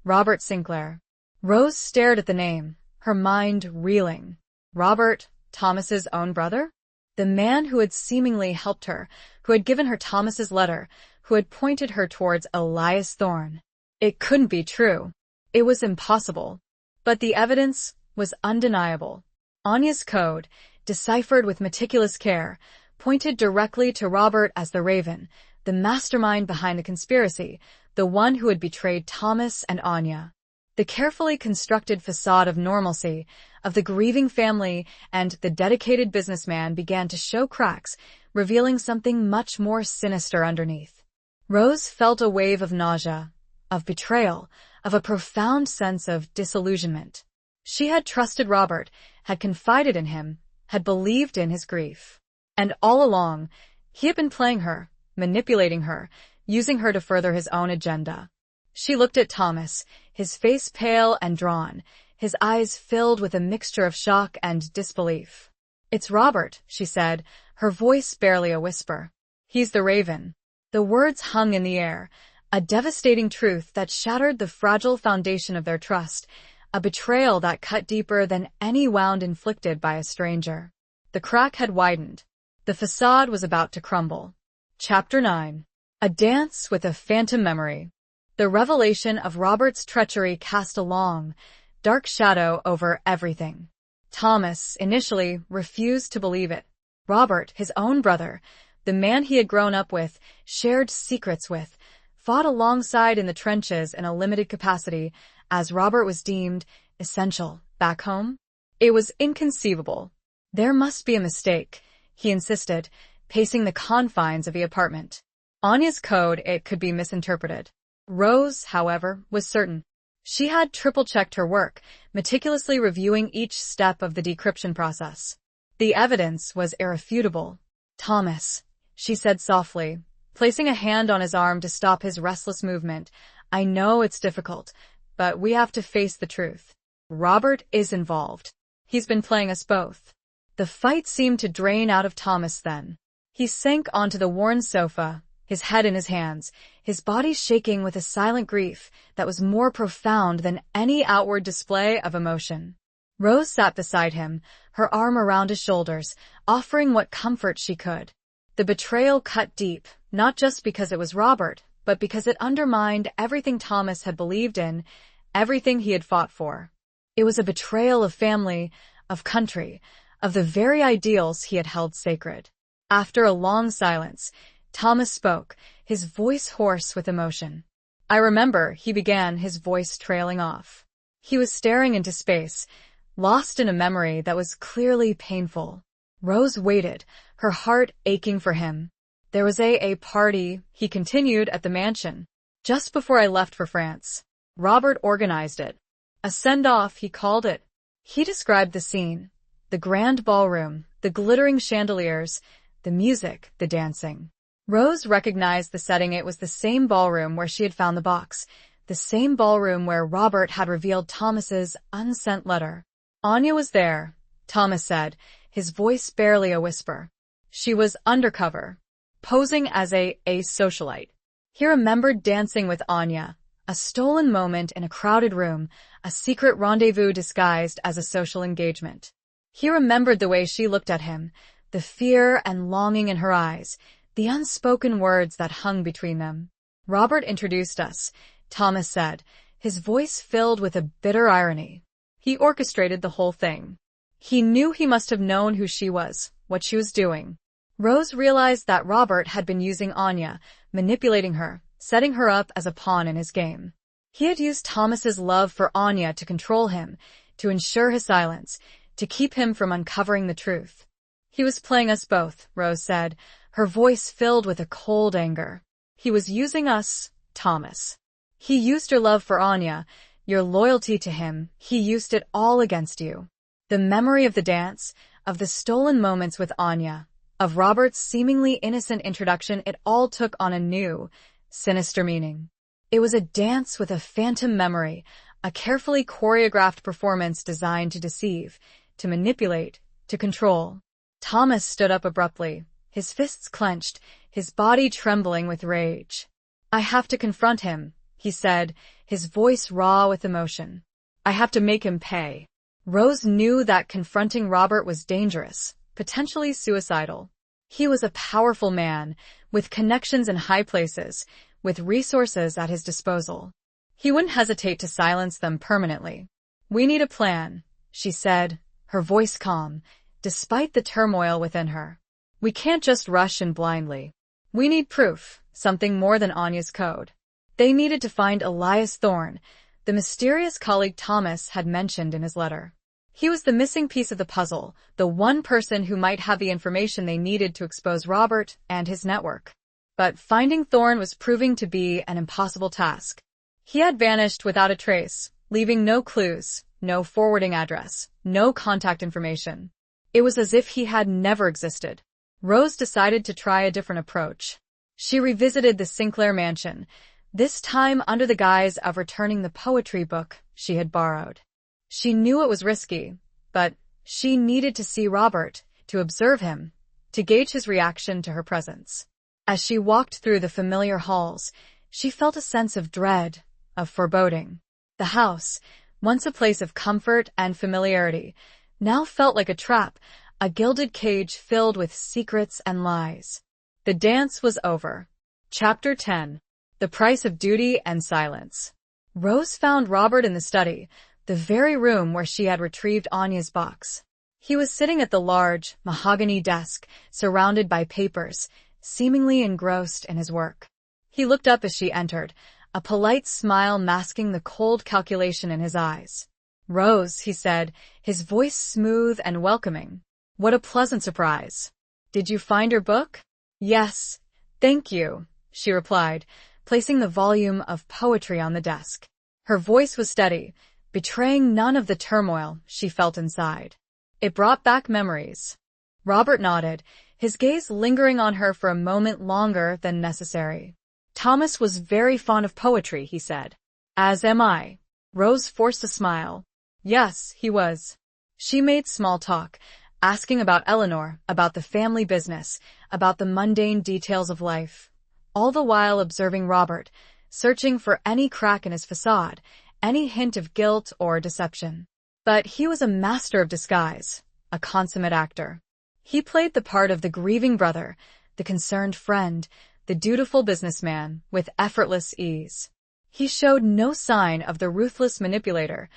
Robert Sinclair. Rose stared at the name, her mind reeling. Robert, Thomas's own brother? The man who had seemingly helped her, who had given her Thomas's letter, who had pointed her towards Elias Thorne. It couldn't be true. It was impossible. But the evidence was undeniable. Anya's code, deciphered with meticulous care, pointed directly to Robert as the Raven, the mastermind behind the conspiracy, the one who had betrayed Thomas and Anya. The carefully constructed facade of normalcy, of the grieving family and the dedicated businessman began to show cracks, revealing something much more sinister underneath. Rose felt a wave of nausea, of betrayal, of a profound sense of disillusionment. She had trusted Robert, had confided in him, had believed in his grief. And all along, he had been playing her, manipulating her, using her to further his own agenda. She looked at Thomas, his face pale and drawn, his eyes filled with a mixture of shock and disbelief. "It's Robert," she said, her voice barely a whisper. "He's the Raven." The words hung in the air, a devastating truth that shattered the fragile foundation of their trust, a betrayal that cut deeper than any wound inflicted by a stranger. The crack had widened. The facade was about to crumble. Chapter 9. A Dance with a Phantom Memory. The revelation of Robert's treachery cast a long, dark shadow over everything. Thomas, initially, refused to believe it. Robert, his own brother, the man he had grown up with, shared secrets with, fought alongside in the trenches in a limited capacity, as Robert was deemed, essential, back home? It was inconceivable. There must be a mistake, he insisted, pacing the confines of the apartment. Anya's code, it could be misinterpreted. Rose, however, was certain. She had triple-checked her work, meticulously reviewing each step of the decryption process. The evidence was irrefutable. Thomas, she said softly, placing a hand on his arm to stop his restless movement. I know it's difficult, but we have to face the truth. Robert is involved. He's been playing us both. The fight seemed to drain out of Thomas then. He sank onto the worn sofa, his head in his hands, his body shaking with a silent grief that was more profound than any outward display of emotion. Rose sat beside him, her arm around his shoulders, offering what comfort she could. The betrayal cut deep, not just because it was Robert, but because it undermined everything Thomas had believed in, everything he had fought for. It was a betrayal of family, of country, of the very ideals he had held sacred. After a long silence, Thomas spoke, his voice hoarse with emotion. I remember, he began, his voice trailing off. He was staring into space, lost in a memory that was clearly painful. Rose waited, her heart aching for him. There was a party, he continued, at the mansion. Just before I left for France. Robert organized it. A send-off, he called it. He described the scene. The grand ballroom, the glittering chandeliers, the music, the dancing. Rose recognized the setting. It was the same ballroom where she had found the box, the same ballroom where Robert had revealed Thomas's unsent letter. Anya was there, Thomas said, his voice barely a whisper. She was undercover, posing as a socialite. He remembered dancing with Anya, a stolen moment in a crowded room, a secret rendezvous disguised as a social engagement. He remembered the way she looked at him, the fear and longing in her eyes, the unspoken words that hung between them. Robert introduced us, Thomas said, his voice filled with a bitter irony. He orchestrated the whole thing. He knew he must have known who she was, what she was doing. Rose realized that Robert had been using Anya, manipulating her, setting her up as a pawn in his game. He had used Thomas's love for Anya to control him, to ensure his silence, to keep him from uncovering the truth. He was playing us both, Rose said, her voice filled with a cold anger. He was using us, Thomas. He used your love for Anya, your loyalty to him, he used it all against you. The memory of the dance, of the stolen moments with Anya, of Robert's seemingly innocent introduction, it all took on a new, sinister meaning. It was a dance with a phantom memory, a carefully choreographed performance designed to deceive, to manipulate, to control. Thomas stood up abruptly, his fists clenched, his body trembling with rage. I have to confront him, he said, his voice raw with emotion. I have to make him pay. Rose knew that confronting Robert was dangerous, potentially suicidal. He was a powerful man, with connections in high places, with resources at his disposal. He wouldn't hesitate to silence them permanently. We need a plan, she said, her voice calm, despite the turmoil within her. We can't just rush in blindly. We need proof, something more than Anya's code. They needed to find Elias Thorne, the mysterious colleague Thomas had mentioned in his letter. He was the missing piece of the puzzle, the one person who might have the information they needed to expose Robert and his network. But finding Thorne was proving to be an impossible task. He had vanished without a trace, leaving no clues, no forwarding address, no contact information. It was as if he had never existed. Rose decided to try a different approach. She revisited the Sinclair mansion, this time under the guise of returning the poetry book she had borrowed. She knew it was risky, but she needed to see Robert, to observe him, to gauge his reaction to her presence. As she walked through the familiar halls, she felt a sense of dread, of foreboding. The house, once a place of comfort and familiarity, now felt like a trap, a gilded cage filled with secrets and lies. The dance was over. Chapter 10. The Price of Duty and Silence. Rose found Robert in the study, the very room where she had retrieved Anya's box. He was sitting at the large, mahogany desk, surrounded by papers, seemingly engrossed in his work. He looked up as she entered, a polite smile masking the cold calculation in his eyes. Rose, he said, his voice smooth and welcoming. What a pleasant surprise. Did you find your book? Yes, thank you, she replied, placing the volume of poetry on the desk. Her voice was steady, betraying none of the turmoil she felt inside. It brought back memories. Robert nodded, his gaze lingering on her for a moment longer than necessary. Thomas was very fond of poetry, he said. As am I. Rose forced a smile. Yes, he was. She made small talk, asking about Eleanor, about the family business, about the mundane details of life, all the while observing Robert, searching for any crack in his facade, any hint of guilt or deception. But he was a master of disguise, a consummate actor. He played the part of the grieving brother, the concerned friend, the dutiful businessman, with effortless ease. He showed no sign of the ruthless manipulator,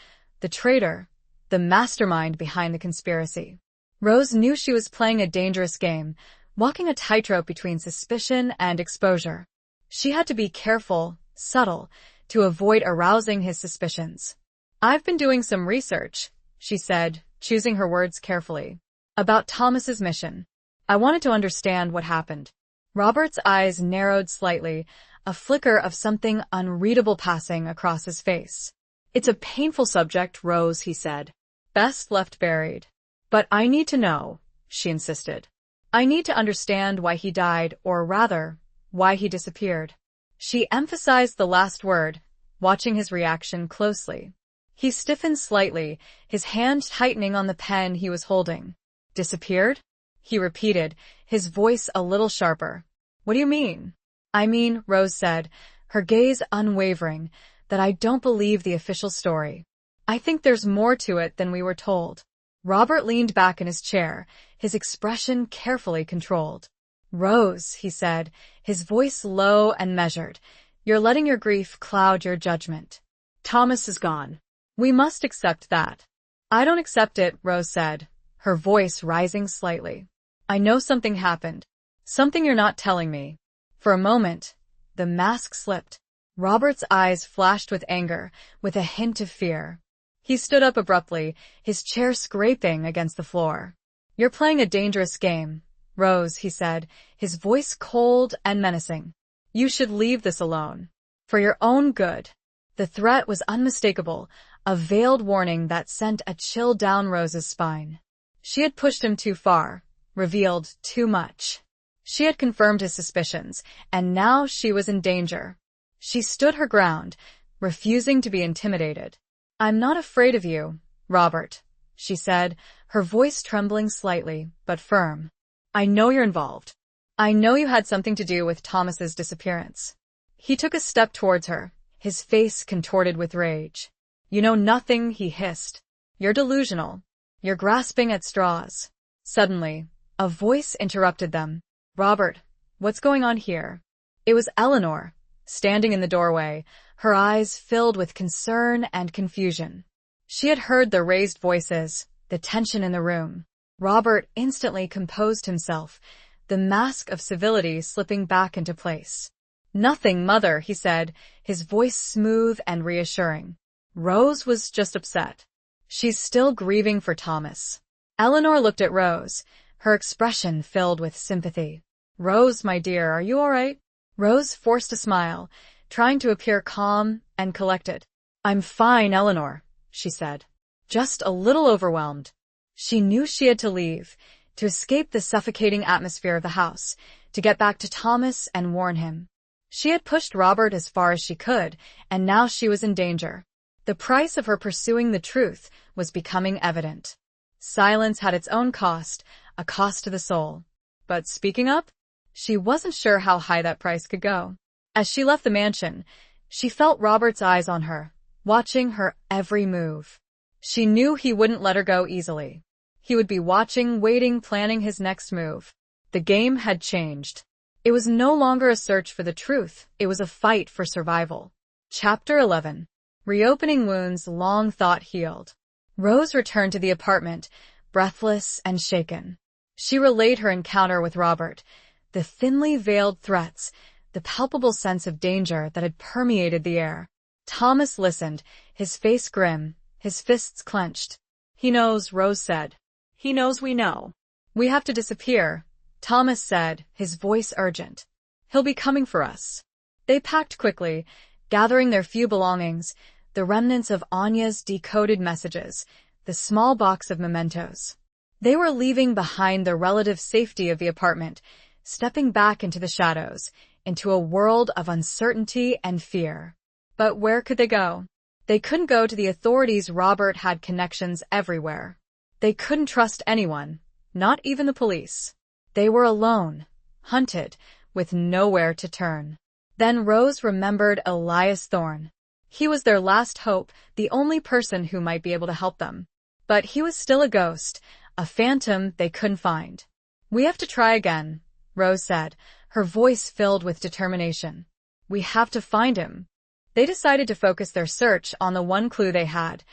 the traitor, the mastermind behind the conspiracy. Rose knew she was playing a dangerous game, walking a tightrope between suspicion and exposure. She had to be careful, subtle, to avoid arousing his suspicions. I've been doing some research, she said, choosing her words carefully, about Thomas's mission. I wanted to understand what happened. Robert's eyes narrowed slightly, a flicker of something unreadable passing across his face. It's a painful subject, Rose, he said. Best left buried. But I need to know, she insisted. I need to understand why he died, or rather, why he disappeared. She emphasized the last word, watching his reaction closely. He stiffened slightly, his hand tightening on the pen he was holding. Disappeared? He repeated, his voice a little sharper. What do you mean? I mean, Rose said, her gaze unwavering, that I don't believe the official story. I think there's more to it than we were told. Robert leaned back in his chair, his expression carefully controlled. Rose, he said, his voice low and measured, you're letting your grief cloud your judgment. Thomas is gone. We must accept that. I don't accept it, Rose said, her voice rising slightly. I know something happened. Something you're not telling me. For a moment, the mask slipped. Robert's eyes flashed with anger, with a hint of fear. He stood up abruptly, his chair scraping against the floor. You're playing a dangerous game, Rose, he said, his voice cold and menacing. You should leave this alone. For your own good. The threat was unmistakable, a veiled warning that sent a chill down Rose's spine. She had pushed him too far, revealed too much. She had confirmed his suspicions, and now she was in danger. She stood her ground, refusing to be intimidated. I'm not afraid of you, Robert, she said, her voice trembling slightly, but firm. I know you're involved. I know you had something to do with Thomas's disappearance. He took a step towards her, his face contorted with rage. You know nothing, he hissed. You're delusional. You're grasping at straws. Suddenly, a voice interrupted them. Robert, what's going on here? It was Eleanor, standing in the doorway, her eyes filled with concern and confusion. She had heard the raised voices, the tension in the room. Robert instantly composed himself, the mask of civility slipping back into place. Nothing, Mother, he said, his voice smooth and reassuring. Rose was just upset. She's still grieving for Thomas. Eleanor looked at Rose, her expression filled with sympathy. Rose, my dear, are you all right? Rose forced a smile, trying to appear calm and collected. I'm fine, Eleanor, she said. Just a little overwhelmed. She knew she had to leave, to escape the suffocating atmosphere of the house, to get back to Thomas and warn him. She had pushed Robert as far as she could, and now she was in danger. The price of her pursuing the truth was becoming evident. Silence had its own cost, a cost to the soul. But speaking up? She wasn't sure how high that price could go. As she left the mansion, she felt Robert's eyes on her, watching her every move. She knew he wouldn't let her go easily. He would be watching, waiting, planning his next move. The game had changed. It was no longer a search for the truth, it was a fight for survival. Chapter 11. Reopening wounds long thought healed. Rose returned to the apartment, breathless and shaken. She relayed her encounter with Robert, the thinly veiled threats, the palpable sense of danger that had permeated the air. Thomas listened, his face grim, his fists clenched. "He knows," Rose said. "He knows we know." "We have to disappear," Thomas said, his voice urgent. "He'll be coming for us." They packed quickly, gathering their few belongings, the remnants of Anya's decoded messages, the small box of mementos. They were leaving behind the relative safety of the apartment, stepping back into the shadows, into a world of uncertainty and fear. But where could they go? They couldn't go to the authorities. Robert had connections everywhere. They couldn't trust anyone, not even the police. They were alone, hunted, with nowhere to turn. Then Rose remembered Elias Thorne. He was their last hope, the only person who might be able to help them. But he was still a ghost, a phantom they couldn't find. "We have to try again," Rose said, her voice filled with determination. "We have to find him." They decided to focus their search on the one clue they had,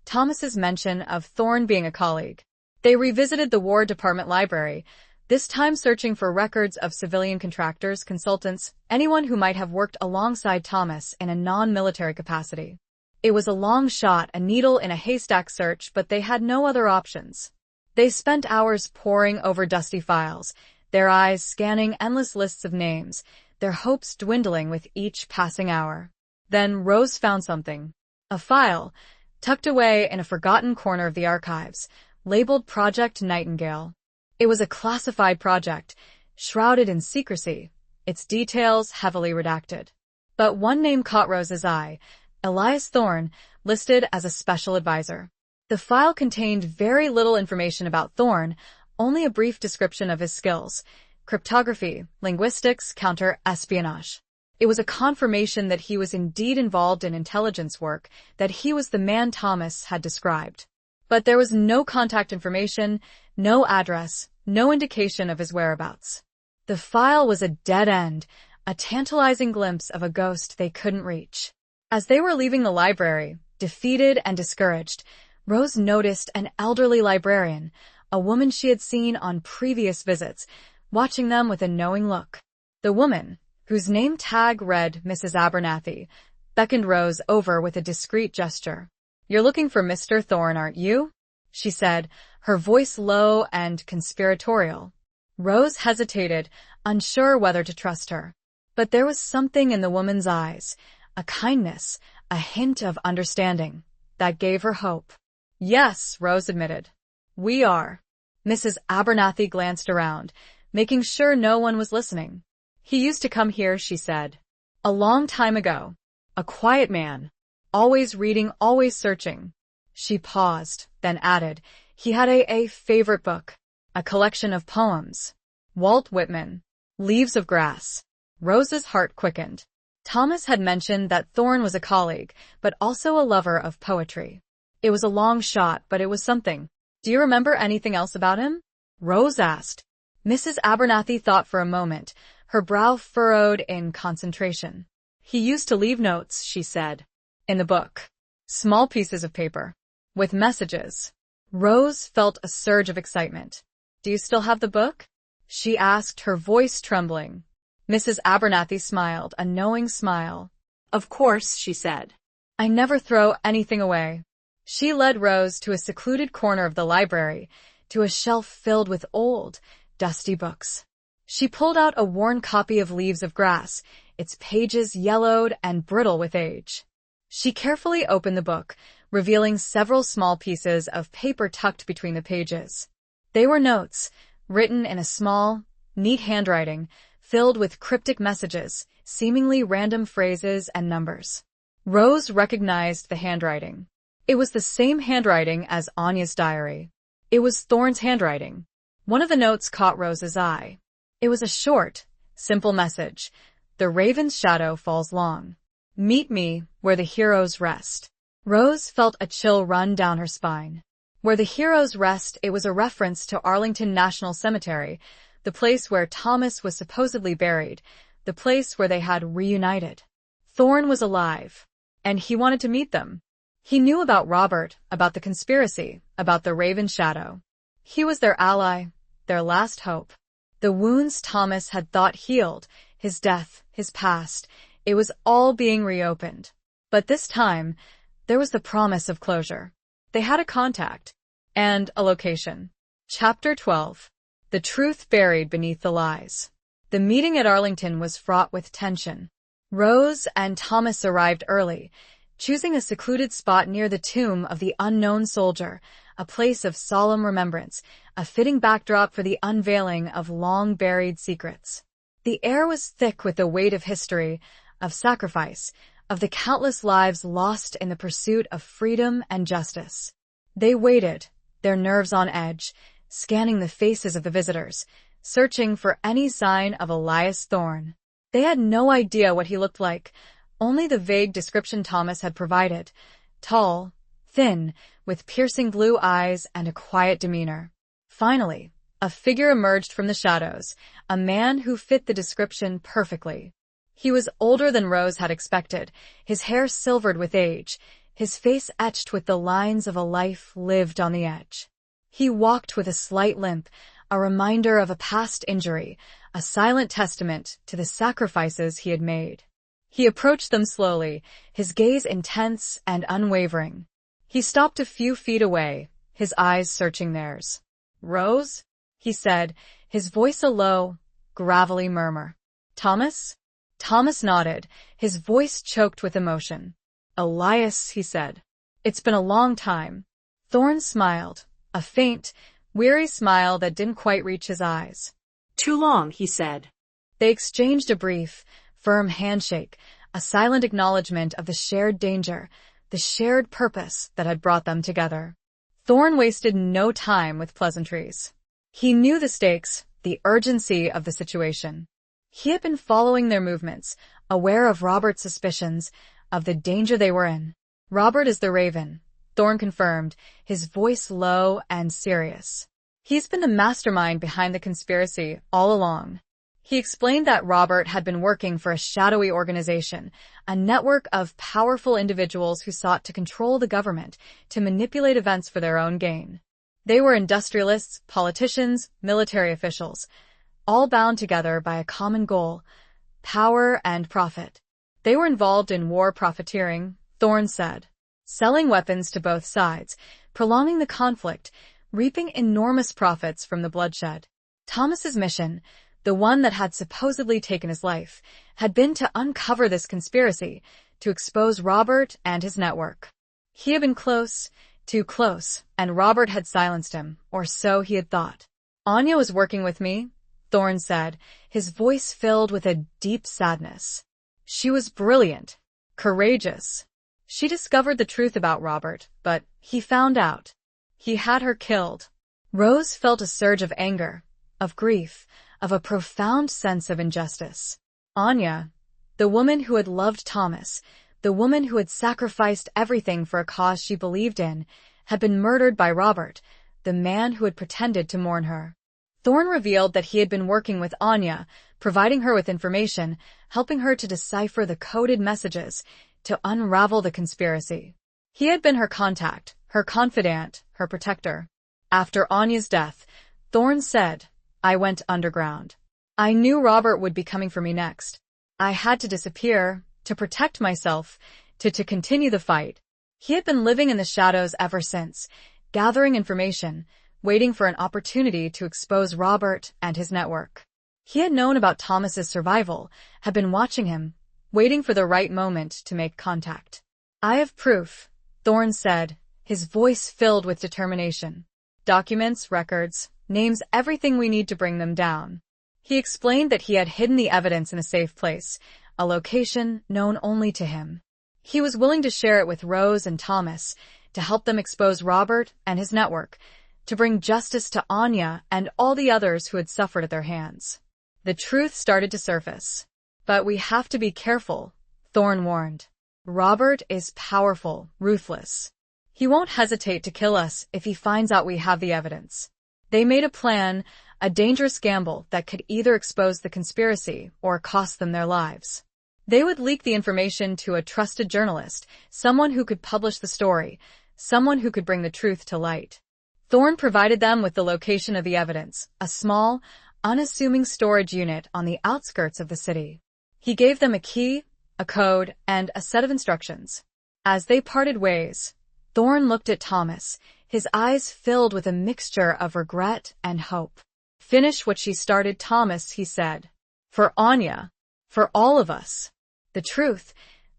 Thomas's mention of Thorne being a colleague. They revisited the War Department library, this time searching for records of civilian contractors, consultants, anyone who might have worked alongside Thomas in a non-military capacity. It was a long shot, a needle in a haystack search, but they had no other options. They spent hours poring over dusty files, their eyes scanning endless lists of names, their hopes dwindling with each passing hour. Then Rose found something. A file, tucked away in a forgotten corner of the archives, labeled Project Nightingale. It was a classified project, shrouded in secrecy, its details heavily redacted. But one name caught Rose's eye, Elias Thorne, listed as a special advisor. The file contained very little information about Thorne, only a brief description of his skills: cryptography, linguistics, counter-espionage. It was a confirmation that he was indeed involved in intelligence work, that he was the man Thomas had described. But there was no contact information, no address, no indication of his whereabouts. The file was a dead end, a tantalizing glimpse of a ghost they couldn't reach. As they were leaving the library, defeated and discouraged, Rose noticed an elderly librarian, a woman she had seen on previous visits, watching them with a knowing look. The woman, whose name tag read Mrs. Abernathy, beckoned Rose over with a discreet gesture. "You're looking for Mr. Thorne, aren't you?" she said, her voice low and conspiratorial. Rose hesitated, unsure whether to trust her. But there was something in the woman's eyes, a kindness, a hint of understanding, that gave her hope. "Yes," Rose admitted. "We are." Mrs. Abernathy glanced around, making sure no one was listening. "He used to come here," she said. "A long time ago. A quiet man. Always reading, always searching." She paused, then added, "He had a favorite book. A collection of poems. Walt Whitman. Leaves of Grass." Rose's heart quickened. Thomas had mentioned that Thorne was a colleague, but also a lover of poetry. It was a long shot, but it was something. "Do you remember anything else about him?" Rose asked. Mrs. Abernathy thought for a moment, her brow furrowed in concentration. "He used to leave notes," she said. "In the book. Small pieces of paper. With messages." Rose felt a surge of excitement. "Do you still have the book?" she asked, her voice trembling. Mrs. Abernathy smiled, a knowing smile. "Of course," she said. "I never throw anything away." She led Rose to a secluded corner of the library, to a shelf filled with old, dusty books. She pulled out a worn copy of Leaves of Grass, its pages yellowed and brittle with age. She carefully opened the book, revealing several small pieces of paper tucked between the pages. They were notes, written in a small, neat handwriting, filled with cryptic messages, seemingly random phrases and numbers. Rose recognized the handwriting. It was the same handwriting as Anya's diary. It was Thorne's handwriting. One of the notes caught Rose's eye. It was a short, simple message. "The raven's shadow falls long. Meet me where the heroes rest." Rose felt a chill run down her spine. Where the heroes rest, it was a reference to Arlington National Cemetery, the place where Thomas was supposedly buried, the place where they had reunited. Thorne was alive, and he wanted to meet them. He knew about Robert, about the conspiracy, about the Raven Shadow. He was their ally, their last hope. The wounds Thomas had thought healed, his death, his past, it was all being reopened. But this time, there was the promise of closure. They had a contact and a location. Chapter 12. The Truth Buried Beneath the Lies. The meeting at Arlington was fraught with tension. Rose and Thomas arrived early, choosing a secluded spot near the tomb of the unknown soldier, a place of solemn remembrance, a fitting backdrop for the unveiling of long-buried secrets. The air was thick with the weight of history, of sacrifice, of the countless lives lost in the pursuit of freedom and justice. They waited, their nerves on edge, scanning the faces of the visitors, searching for any sign of Elias Thorne. They had no idea what he looked like, only the vague description Thomas had provided: tall, thin, with piercing blue eyes and a quiet demeanor. Finally, a figure emerged from the shadows, a man who fit the description perfectly. He was older than Rose had expected, his hair silvered with age, his face etched with the lines of a life lived on the edge. He walked with a slight limp, a reminder of a past injury, a silent testament to the sacrifices he had made. He approached them slowly, his gaze intense and unwavering. He stopped a few feet away, his eyes searching theirs. "Rose?" he said, his voice a low, gravelly murmur. "Thomas?" Thomas nodded, his voice choked with emotion. "Elias," he said. "It's been a long time." Thorne smiled, a faint, weary smile that didn't quite reach his eyes. "Too long," he said. They exchanged a brief, firm handshake, a silent acknowledgement of the shared danger, the shared purpose that had brought them together. Thorne wasted no time with pleasantries. He knew the stakes, the urgency of the situation. He had been following their movements, aware of Robert's suspicions, of the danger they were in. "Robert is the Raven," Thorne confirmed, his voice low and serious. "He's been the mastermind behind the conspiracy all along." He explained that Robert had been working for a shadowy organization, a network of powerful individuals who sought to control the government, to manipulate events for their own gain. They were industrialists, politicians, military officials, all bound together by a common goal: power and profit. They were involved in war profiteering, Thorne said, selling weapons to both sides, prolonging the conflict, reaping enormous profits from the bloodshed. Thomas's mission, the one that had supposedly taken his life, had been to uncover this conspiracy, to expose Robert and his network. He had been close, too close, and Robert had silenced him, or so he had thought. "Anya was working with me," Thorne said, his voice filled with a deep sadness. "She was brilliant, courageous. She discovered the truth about Robert, but he found out. He had her killed." Rose felt a surge of anger, of grief, of a profound sense of injustice. Anya, the woman who had loved Thomas, the woman who had sacrificed everything for a cause she believed in, had been murdered by Robert, the man who had pretended to mourn her. Thorne revealed that he had been working with Anya, providing her with information, helping her to decipher the coded messages, to unravel the conspiracy. He had been her contact, her confidant, her protector. After Anya's death, Thorne said, "I went underground. I knew Robert would be coming for me next. I had to disappear, to protect myself, to continue the fight." He had been living in the shadows ever since, gathering information, waiting for an opportunity to expose Robert and his network. He had known about Thomas's survival, had been watching him, waiting for the right moment to make contact. "I have proof," Thorne said, his voice filled with determination. "Documents, records, names, everything we need to bring them down." He explained that he had hidden the evidence in a safe place, a location known only to him. He was willing to share it with Rose and Thomas, to help them expose Robert and his network, to bring justice to Anya and all the others who had suffered at their hands. The truth started to surface. "But we have to be careful," Thorne warned. "Robert is powerful, ruthless. He won't hesitate to kill us if he finds out we have the evidence." They made a plan, a dangerous gamble that could either expose the conspiracy or cost them their lives. They would leak the information to a trusted journalist, someone who could publish the story, someone who could bring the truth to light. Thorne provided them with the location of the evidence, a small, unassuming storage unit on the outskirts of the city. He gave them a key, a code, and a set of instructions. As they parted ways, Thorn looked at Thomas, his eyes filled with a mixture of regret and hope. "Finish what she started, Thomas," he said. "For Anya. For all of us." The truth,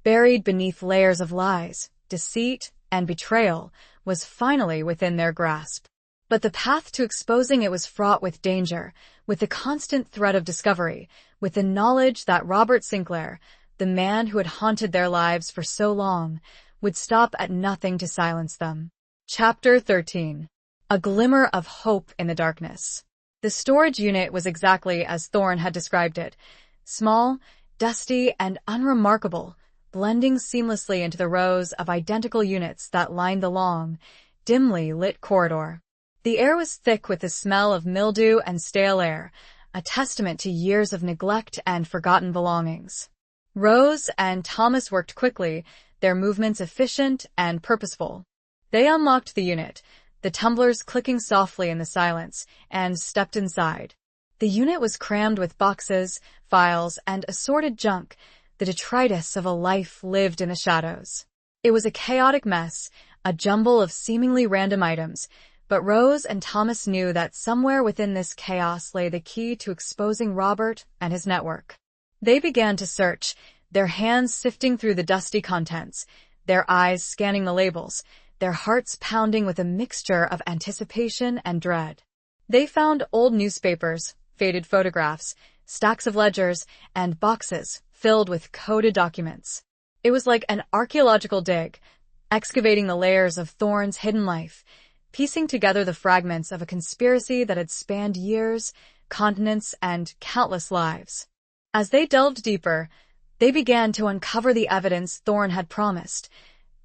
buried beneath layers of lies, deceit, and betrayal, was finally within their grasp. But the path to exposing it was fraught with danger, with the constant threat of discovery, with the knowledge that Robert Sinclair, the man who had haunted their lives for so long, would stop at nothing to silence them. Chapter 13. A glimmer of hope in the darkness. The storage unit was exactly as Thorn had described it. Small, dusty, and unremarkable, blending seamlessly into the rows of identical units that lined the long, dimly lit corridor. The air was thick with the smell of mildew and stale air, a testament to years of neglect and forgotten belongings. Rose and Thomas worked quickly, their movements efficient and purposeful. They unlocked the unit, the tumblers clicking softly in the silence, and stepped inside. The unit was crammed with boxes, files, and assorted junk, the detritus of a life lived in the shadows. It was a chaotic mess, a jumble of seemingly random items, but Rose and Thomas knew that somewhere within this chaos lay the key to exposing Robert and his network. They began to search, their hands sifting through the dusty contents, their eyes scanning the labels, their hearts pounding with a mixture of anticipation and dread. They found old newspapers, faded photographs, stacks of ledgers, and boxes filled with coded documents. It was like an archaeological dig, excavating the layers of Thorn's hidden life, piecing together the fragments of a conspiracy that had spanned years, continents, and countless lives. As they delved deeper, they began to uncover the evidence Thorn had promised: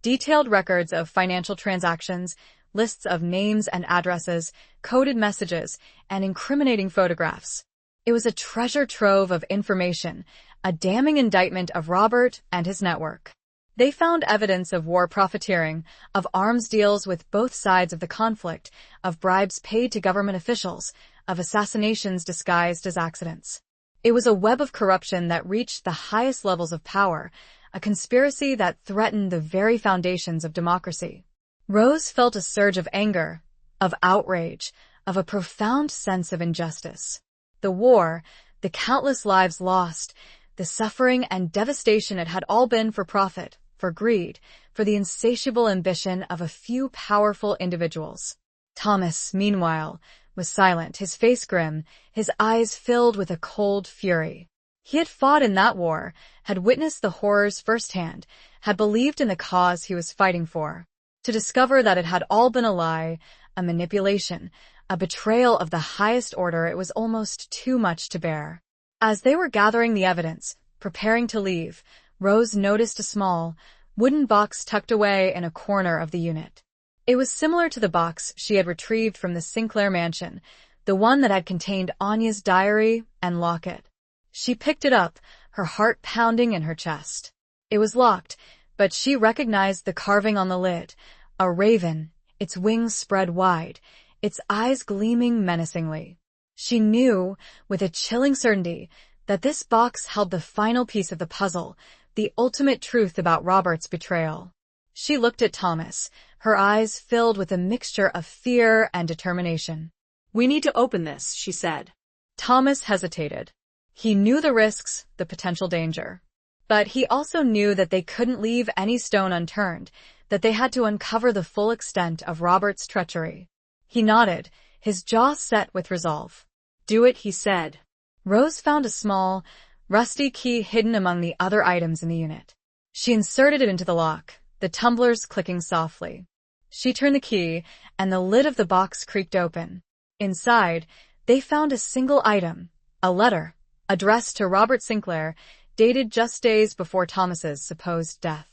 detailed records of financial transactions, lists of names and addresses, coded messages, and incriminating photographs. It was a treasure trove of information, a damning indictment of Robert and his network. They found evidence of war profiteering, of arms deals with both sides of the conflict, of bribes paid to government officials, of assassinations disguised as accidents. It was a web of corruption that reached the highest levels of power, a conspiracy that threatened the very foundations of democracy. Rose felt a surge of anger, of outrage, of a profound sense of injustice. The war, the countless lives lost, the suffering and devastation it had all been for profit, for greed, for the insatiable ambition of a few powerful individuals. Thomas, meanwhile, was silent, his face grim, his eyes filled with a cold fury. He had fought in that war, had witnessed the horrors firsthand, had believed in the cause he was fighting for. To discover that it had all been a lie, a manipulation, a betrayal of the highest order, it was almost too much to bear. As they were gathering the evidence, preparing to leave, Rose noticed a small, wooden box tucked away in a corner of the unit. It was similar to the box she had retrieved from the Sinclair mansion, the one that had contained Anya's diary and locket. She picked it up, her heart pounding in her chest. It was locked, but she recognized the carving on the lid, a raven, its wings spread wide, its eyes gleaming menacingly. She knew, with a chilling certainty, that this box held the final piece of the puzzle, the ultimate truth about Robert's betrayal. She looked at Thomas, her eyes filled with a mixture of fear and determination. "We need to open this," she said. Thomas hesitated. He knew the risks, the potential danger. But he also knew that they couldn't leave any stone unturned, that they had to uncover the full extent of Robert's treachery. He nodded, his jaw set with resolve. "Do it," he said. Rose found a small, rusty key hidden among the other items in the unit. She inserted it into the lock, the tumblers clicking softly. She turned the key, and the lid of the box creaked open. Inside, they found a single item, a letter, addressed to Robert Sinclair, dated just days before Thomas's supposed death.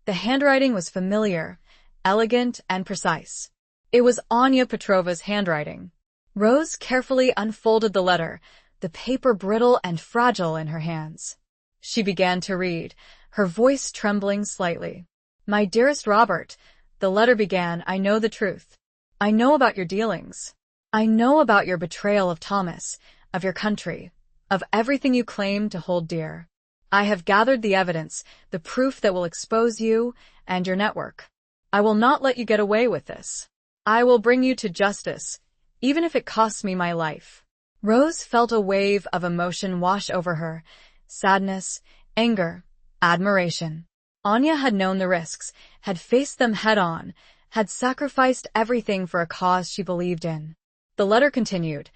The handwriting was familiar, elegant, and precise. It was Anya Petrova's handwriting. Rose carefully unfolded the letter, the paper brittle and fragile in her hands. She began to read, her voice trembling slightly. "My dearest Robert," the letter began, "I know the truth. I know about your dealings. I know about your betrayal of Thomas, of your country, of everything you claim to hold dear. I have gathered the evidence, the proof that will expose you and your network. I will not let you get away with this. I will bring you to justice, even if it costs me my life. Rose felt a wave of emotion wash over her. Sadness, anger, admiration. Anya had known the risks, had faced them head-on, had sacrificed everything for a cause she believed in. The letter continued,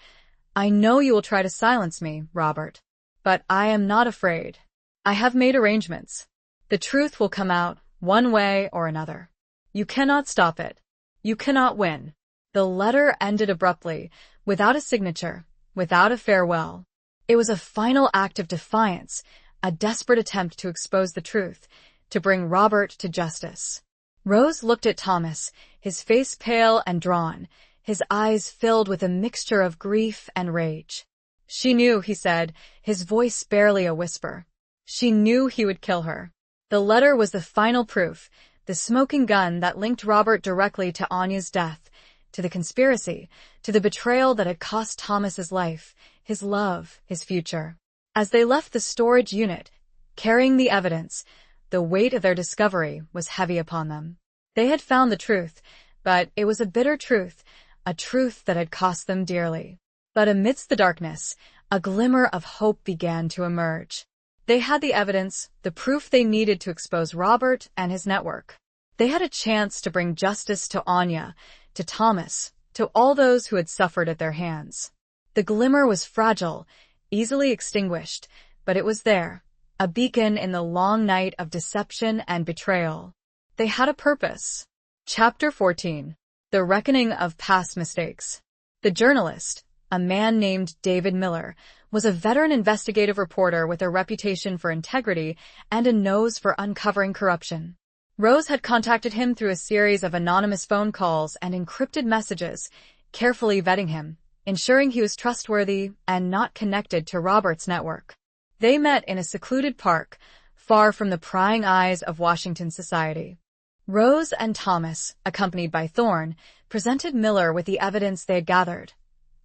I know you will try to silence me, Robert. But I am not afraid. I have made arrangements. The truth will come out, one way or another. You cannot stop it. You cannot win. The letter ended abruptly, without a signature, without a farewell. It was a final act of defiance, a desperate attempt to expose the truth, to bring Robert to justice. Rose looked at Thomas, his face pale and drawn, his eyes filled with a mixture of grief and rage. She knew, he said, his voice barely a whisper. She knew he would kill her. The letter was the final proof, the smoking gun that linked Robert directly to Anya's death, to the conspiracy, to the betrayal that had cost Thomas his life, his love, his future. As they left the storage unit, carrying the evidence, the weight of their discovery was heavy upon them. They had found the truth, but it was a bitter truth, a truth that had cost them dearly. But amidst the darkness, a glimmer of hope began to emerge. They had the evidence, the proof they needed to expose Robert and his network. They had a chance to bring justice to Anya, to Thomas, to all those who had suffered at their hands. The glimmer was fragile, easily extinguished, but it was there, a beacon in the long night of deception and betrayal. They had a purpose. Chapter 14. The Reckoning of Past Mistakes. The journalist, a man named David Miller, was a veteran investigative reporter with a reputation for integrity and a nose for uncovering corruption. Rose had contacted him through a series of anonymous phone calls and encrypted messages, carefully vetting him, ensuring he was trustworthy and not connected to Robert's network. They met in a secluded park, far from the prying eyes of Washington society. Rose and Thomas, accompanied by Thorne, presented Miller with the evidence they had gathered.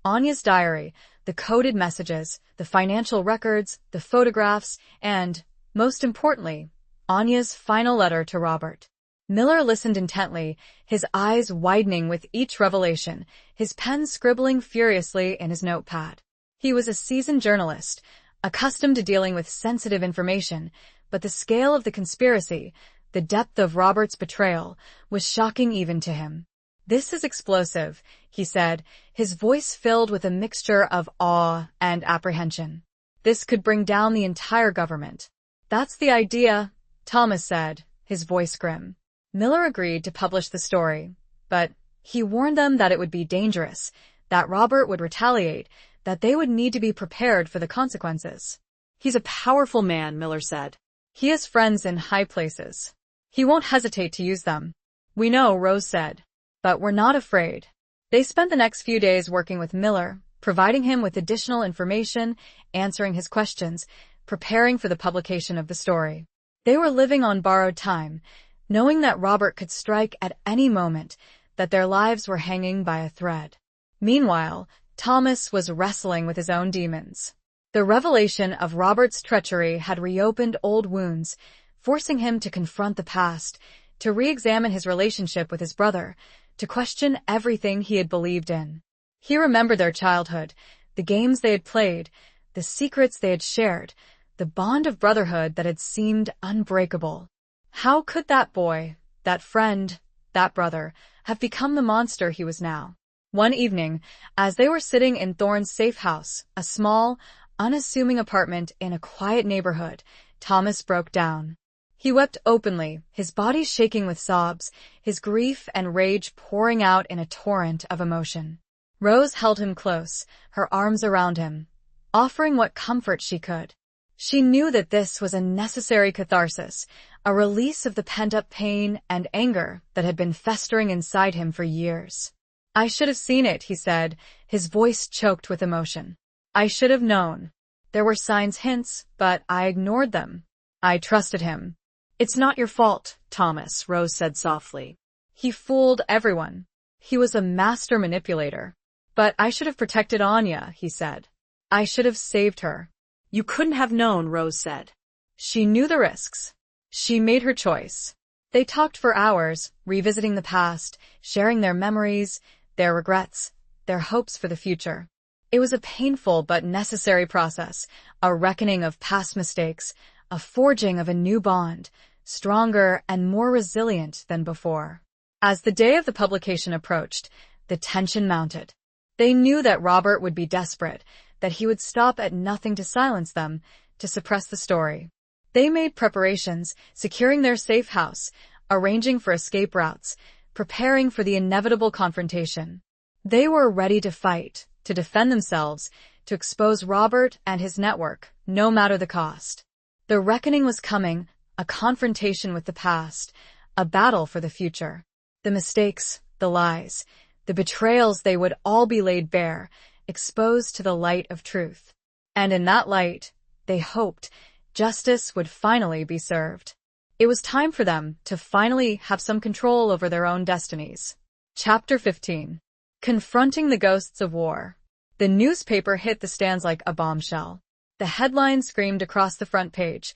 Anya's diary, the coded messages, the financial records, the photographs, and, most importantly, Anya's final letter to Robert. Miller listened intently, his eyes widening with each revelation, his pen scribbling furiously in his notepad. He was a seasoned journalist, accustomed to dealing with sensitive information, but the scale of the conspiracy, the depth of Robert's betrayal, was shocking even to him. This is explosive, he said, his voice filled with a mixture of awe and apprehension. This could bring down the entire government. That's the idea, Thomas said, his voice grim. Miller agreed to publish the story, but he warned them that it would be dangerous, that Robert would retaliate, that they would need to be prepared for the consequences. He's a powerful man, Miller said. He has friends in high places. He won't hesitate to use them. We know, Rose said. But we're not afraid. They spent the next few days working with Miller, providing him with additional information, answering his questions, preparing for the publication of the story. They were living on borrowed time, knowing that Robert could strike at any moment, that their lives were hanging by a thread. Meanwhile, Thomas was wrestling with his own demons. The revelation of Robert's treachery had reopened old wounds, forcing him to confront the past, to re-examine his relationship with his brother, to question everything he had believed in. He remembered their childhood, the games they had played, the secrets they had shared, the bond of brotherhood that had seemed unbreakable. How could that boy, that friend, that brother, have become the monster he was now? One evening, as they were sitting in Thorne's safe house, a small, unassuming apartment in a quiet neighborhood, Thomas broke down. He wept openly, his body shaking with sobs, his grief and rage pouring out in a torrent of emotion. Rose held him close, her arms around him, offering what comfort she could. She knew that this was a necessary catharsis, a release of the pent-up pain and anger that had been festering inside him for years. I should have seen it, he said, his voice choked with emotion. I should have known. There were signs, hints, but I ignored them. I trusted him. It's not your fault, Thomas, Rose said softly. He fooled everyone. He was a master manipulator. But I should have protected Anya, he said. I should have saved her. You couldn't have known, Rose said. She knew the risks. She made her choice. They talked for hours, revisiting the past, sharing their memories, their regrets, their hopes for the future. It was a painful but necessary process, a reckoning of past mistakes, a forging of a new bond, stronger and more resilient than before. As the day of the publication approached, the tension mounted. They knew that Robert would be desperate, that he would stop at nothing to silence them, to suppress the story. They made preparations, securing their safe house, arranging for escape routes, preparing for the inevitable confrontation. They were ready to fight, to defend themselves, to expose Robert and his network, no matter the cost. The reckoning was coming, a confrontation with the past, a battle for the future. The mistakes, the lies, the betrayals, they would all be laid bare, exposed to the light of truth. And in that light, they hoped, justice would finally be served. It was time for them to finally have some control over their own destinies. Chapter 15. Confronting the Ghosts of War. The newspaper hit the stands like a bombshell. The headline screamed across the front page,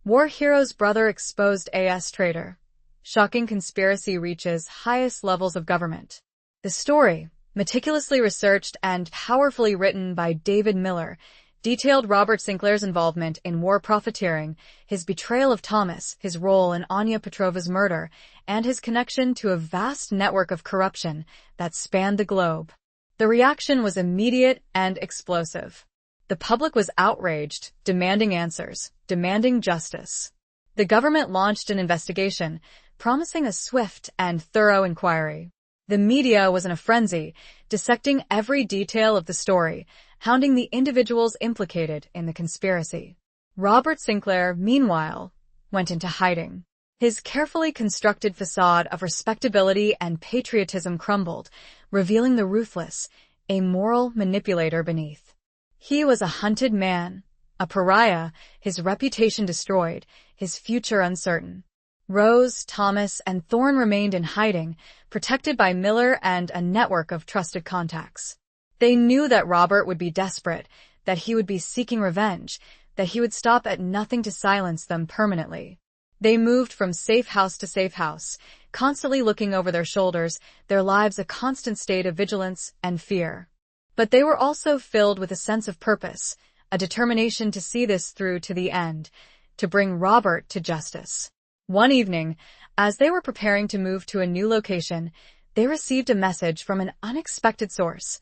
"War hero's brother exposed AS traitor. Shocking conspiracy reaches highest levels of government." The story, meticulously researched and powerfully written by David Miller, detailed Robert Sinclair's involvement in war profiteering, his betrayal of Thomas, his role in Anya Petrova's murder, and his connection to a vast network of corruption that spanned the globe. The reaction was immediate and explosive. The public was outraged, demanding answers, demanding justice. The government launched an investigation, promising a swift and thorough inquiry. The media was in a frenzy, dissecting every detail of the story, hounding the individuals implicated in the conspiracy. Robert Sinclair, meanwhile, went into hiding. His carefully constructed facade of respectability and patriotism crumbled, revealing the ruthless, amoral manipulator beneath. He was a hunted man, a pariah, his reputation destroyed, his future uncertain. Rose, Thomas, and Thorne remained in hiding, protected by Miller and a network of trusted contacts. They knew that Robert would be desperate, that he would be seeking revenge, that he would stop at nothing to silence them permanently. They moved from safe house to safe house, constantly looking over their shoulders, their lives a constant state of vigilance and fear. But they were also filled with a sense of purpose, a determination to see this through to the end, to bring Robert to justice. One evening, as they were preparing to move to a new location, they received a message from an unexpected source.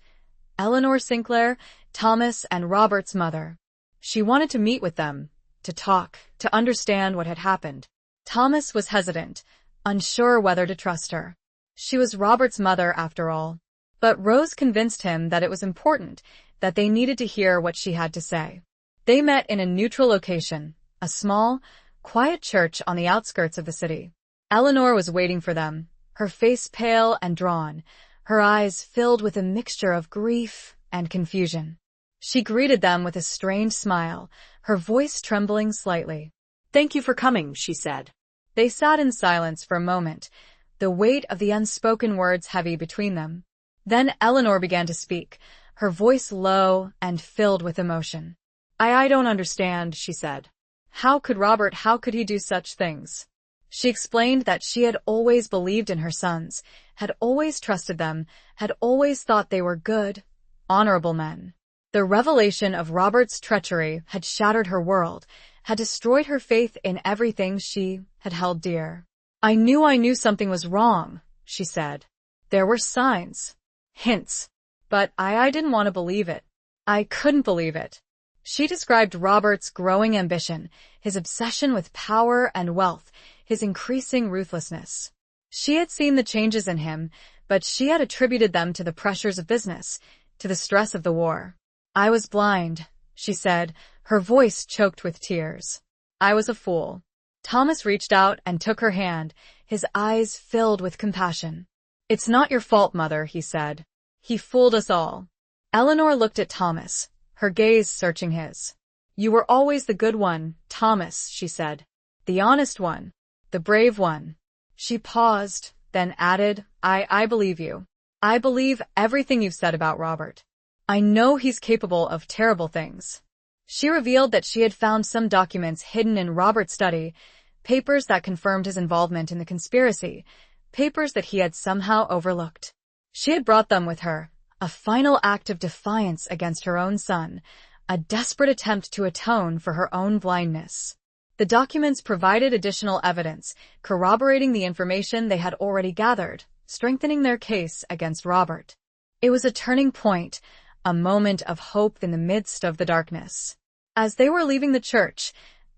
Eleanor Sinclair, Thomas and Robert's mother. She wanted to meet with them, to talk, to understand what had happened. Thomas was hesitant, unsure whether to trust her. She was Robert's mother, after all. But Rose convinced him that it was important, that they needed to hear what she had to say. They met in a neutral location, a small, quiet church on the outskirts of the city. Eleanor was waiting for them, her face pale and drawn, her eyes filled with a mixture of grief and confusion. She greeted them with a strained smile, her voice trembling slightly. "Thank you for coming," she said. They sat in silence for a moment, the weight of the unspoken words heavy between them. Then Eleanor began to speak, her voice low and filled with emotion. I don't understand," she said. How could he do such things? She explained that she had always believed in her sons, had always trusted them, had always thought they were good, honorable men. The revelation of Robert's treachery had shattered her world, had destroyed her faith in everything she had held dear. I knew something was wrong," she said. There were signs, hints, but I didn't want to believe it. I couldn't believe it. She described Robert's growing ambition, his obsession with power and wealth, his increasing ruthlessness. She had seen the changes in him, but she had attributed them to the pressures of business, to the stress of the war. I was blind, she said, her voice choked with tears. I was a fool. Thomas reached out and took her hand, his eyes filled with compassion. It's not your fault, Mother, he said. He fooled us all. Eleanor looked at Thomas, her gaze searching his. You were always the good one, Thomas, she said. The honest one. The brave one. She paused, then added, I believe you. I believe everything you've said about Robert. I know he's capable of terrible things. She revealed that she had found some documents hidden in Robert's study, papers that confirmed his involvement in the conspiracy, papers that he had somehow overlooked. She had brought them with her, a final act of defiance against her own son, a desperate attempt to atone for her own blindness. The documents provided additional evidence, corroborating the information they had already gathered, strengthening their case against Robert. It was a turning point, a moment of hope in the midst of the darkness. As they were leaving the church,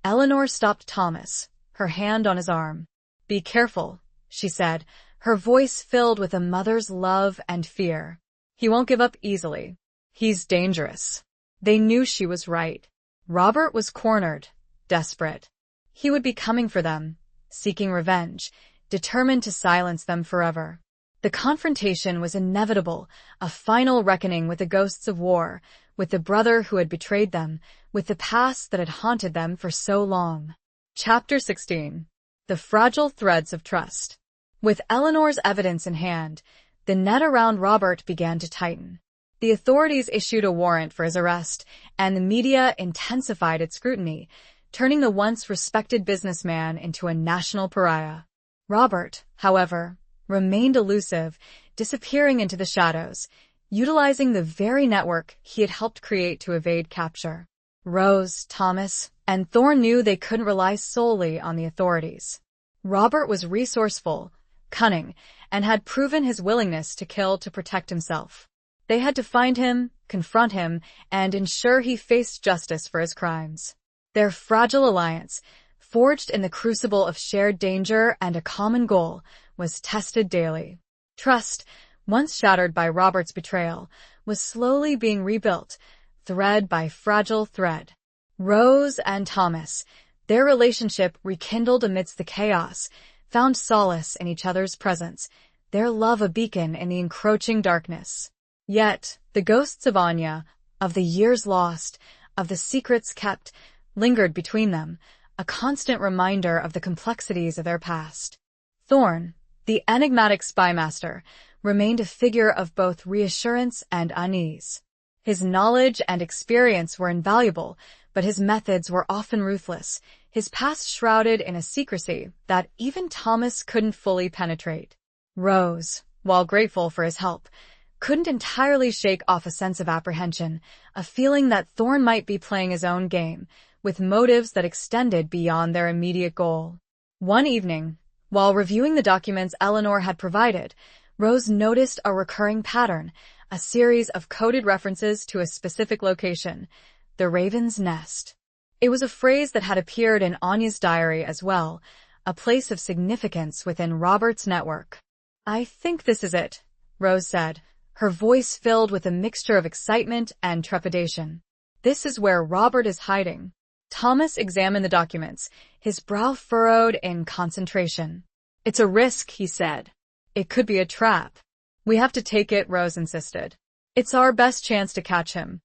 Eleanor stopped Thomas, her hand on his arm. "Be careful," she said, her voice filled with a mother's love and fear. "He won't give up easily. He's dangerous." They knew she was right. Robert was cornered, desperate. He would be coming for them, seeking revenge, determined to silence them forever. The confrontation was inevitable, a final reckoning with the ghosts of war, with the brother who had betrayed them, with the past that had haunted them for so long. Chapter 16. The Fragile Threads of Trust. With Eleanor's evidence in hand, the net around Robert began to tighten. The authorities issued a warrant for his arrest, and the media intensified its scrutiny, turning the once respected businessman into a national pariah. Robert, however, remained elusive, disappearing into the shadows, utilizing the very network he had helped create to evade capture. Rose, Thomas, and Thorne knew they couldn't rely solely on the authorities. Robert was resourceful, cunning, and had proven his willingness to kill to protect himself. They had to find him, confront him, and ensure he faced justice for his crimes. Their fragile alliance, forged in the crucible of shared danger and a common goal, was tested daily. Trust, once shattered by Robert's betrayal, was slowly being rebuilt, thread by fragile thread. Rose and Thomas, their relationship rekindled amidst the chaos, found solace in each other's presence, their love a beacon in the encroaching darkness. Yet, the ghosts of Anya, of the years lost, of the secrets kept, lingered between them, a constant reminder of the complexities of their past. Thorne, the enigmatic spymaster, remained a figure of both reassurance and unease. His knowledge and experience were invaluable, but his methods were often ruthless, his past shrouded in a secrecy that even Thomas couldn't fully penetrate. Rose, while grateful for his help, couldn't entirely shake off a sense of apprehension, a feeling that Thorne might be playing his own game, with motives that extended beyond their immediate goal. One evening, while reviewing the documents Eleanor had provided, Rose noticed a recurring pattern, a series of coded references to a specific location, the Raven's Nest. It was a phrase that had appeared in Anya's diary as well, a place of significance within Robert's network. "I think this is it," Rose said, her voice filled with a mixture of excitement and trepidation. "This is where Robert is hiding." Thomas examined the documents, his brow furrowed in concentration. "It's a risk," he said. "It could be a trap." "We have to take it," Rose insisted. "It's our best chance to catch him."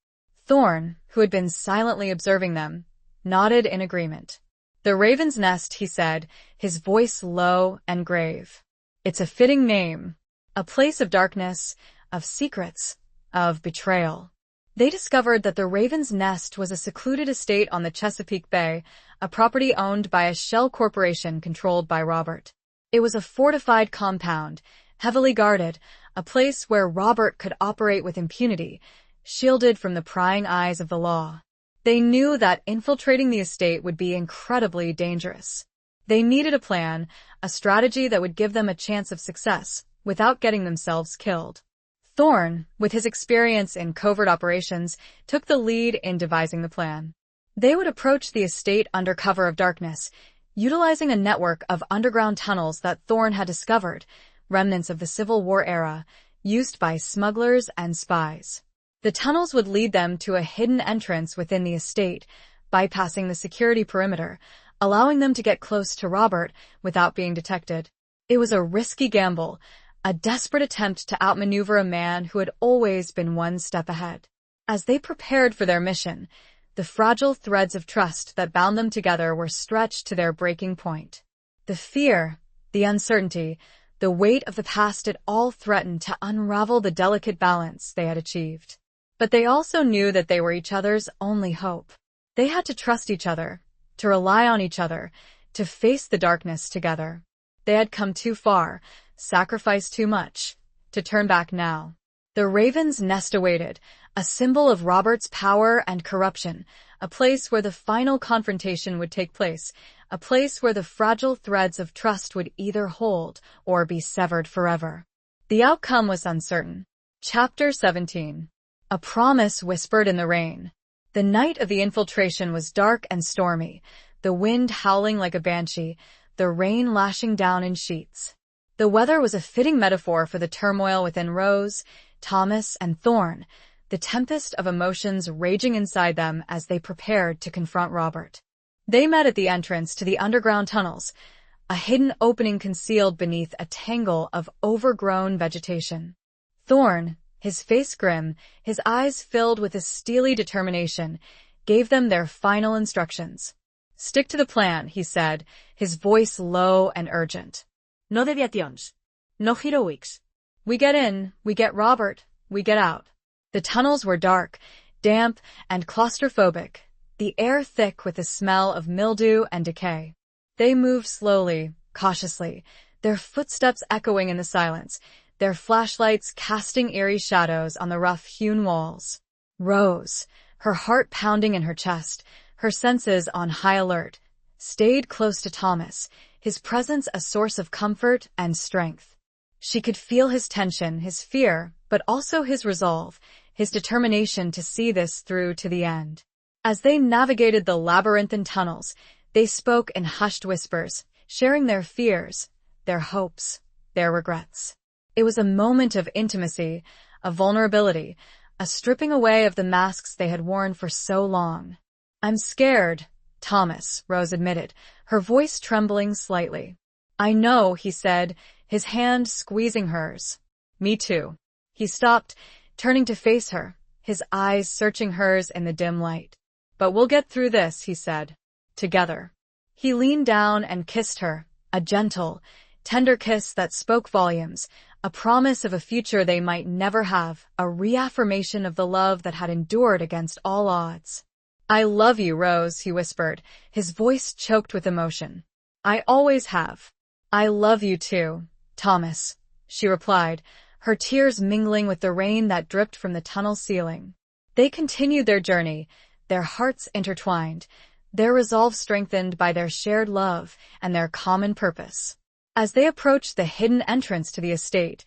Thorne, who had been silently observing them, nodded in agreement. "The Raven's Nest," he said, his voice low and grave. "It's a fitting name. A place of darkness, of secrets, of betrayal." They discovered that the Raven's Nest was a secluded estate on the Chesapeake Bay, a property owned by a shell corporation controlled by Robert. It was a fortified compound, heavily guarded, a place where Robert could operate with impunity, shielded from the prying eyes of the law. They knew that infiltrating the estate would be incredibly dangerous. They needed a plan, a strategy that would give them a chance of success, without getting themselves killed. Thorne, with his experience in covert operations, took the lead in devising the plan. They would approach the estate under cover of darkness, utilizing a network of underground tunnels that Thorne had discovered, remnants of the Civil War era, used by smugglers and spies. The tunnels would lead them to a hidden entrance within the estate, bypassing the security perimeter, allowing them to get close to Robert without being detected. It was a risky gamble, a desperate attempt to outmaneuver a man who had always been one step ahead. As they prepared for their mission, the fragile threads of trust that bound them together were stretched to their breaking point. The fear, the uncertainty, the weight of the past, it all threatened to unravel the delicate balance they had achieved. But they also knew that they were each other's only hope. They had to trust each other, to rely on each other, to face the darkness together. They had come too far, sacrificed too much, to turn back now. The raven's nest awaited, a symbol of Robert's power and corruption, a place where the final confrontation would take place, a place where the fragile threads of trust would either hold or be severed forever. The outcome was uncertain. Chapter 17. A promise whispered in the rain. The night of the infiltration was dark and stormy, the wind howling like a banshee, the rain lashing down in sheets. The weather was a fitting metaphor for the turmoil within Rose, Thomas, and Thorn, the tempest of emotions raging inside them as they prepared to confront Robert. They met at the entrance to the underground tunnels, a hidden opening concealed beneath a tangle of overgrown vegetation. Thorn, his face grim, his eyes filled with a steely determination, gave them their final instructions. "Stick to the plan," he said, his voice low and urgent. No deviations. No heroics. We get in, we get Robert, we get out. The tunnels were dark, damp, and claustrophobic, the air thick with the smell of mildew and decay. They moved slowly, cautiously, their footsteps echoing in the silence, their flashlights casting eerie shadows on the rough-hewn walls. Rose, her heart pounding in her chest, her senses on high alert, stayed close to Thomas, his presence a source of comfort and strength. She could feel his tension, his fear, but also his resolve, his determination to see this through to the end. As they navigated the labyrinthine tunnels, they spoke in hushed whispers, sharing their fears, their hopes, their regrets. It was a moment of intimacy, of vulnerability, a stripping away of the masks they had worn for so long. "I'm scared, Thomas," Rose admitted, her voice trembling slightly. "I know," he said, his hand squeezing hers. "Me too." He stopped, turning to face her, his eyes searching hers in the dim light. "But we'll get through this," he said. "Together." He leaned down and kissed her, a gentle, tender kiss that spoke volumes, a promise of a future they might never have, a reaffirmation of the love that had endured against all odds. "I love you, Rose," he whispered, his voice choked with emotion. "I always have." "I love you too, Thomas," she replied, her tears mingling with the rain that dripped from the tunnel ceiling. They continued their journey, their hearts intertwined, their resolve strengthened by their shared love and their common purpose. As they approached the hidden entrance to the estate,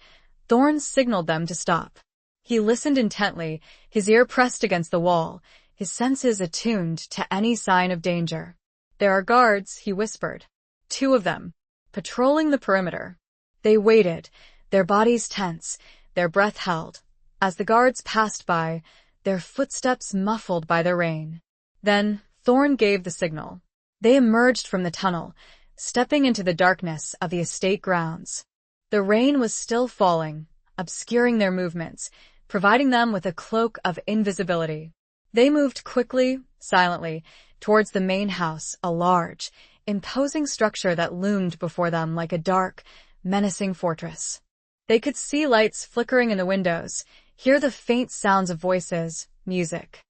Thorn signaled them to stop. He listened intently, his ear pressed against the wall, his senses attuned to any sign of danger. "There are guards," he whispered. "2 of them, patrolling the perimeter." They waited, their bodies tense, their breath held, as the guards passed by, their footsteps muffled by the rain. Then Thorn gave the signal. They emerged from the tunnel, stepping into the darkness of the estate grounds. The rain was still falling, obscuring their movements, providing them with a cloak of invisibility. They moved quickly, silently, towards the main house, a large, imposing structure that loomed before them like a dark, menacing fortress. They could see lights flickering in the windows, hear the faint sounds of voices, music.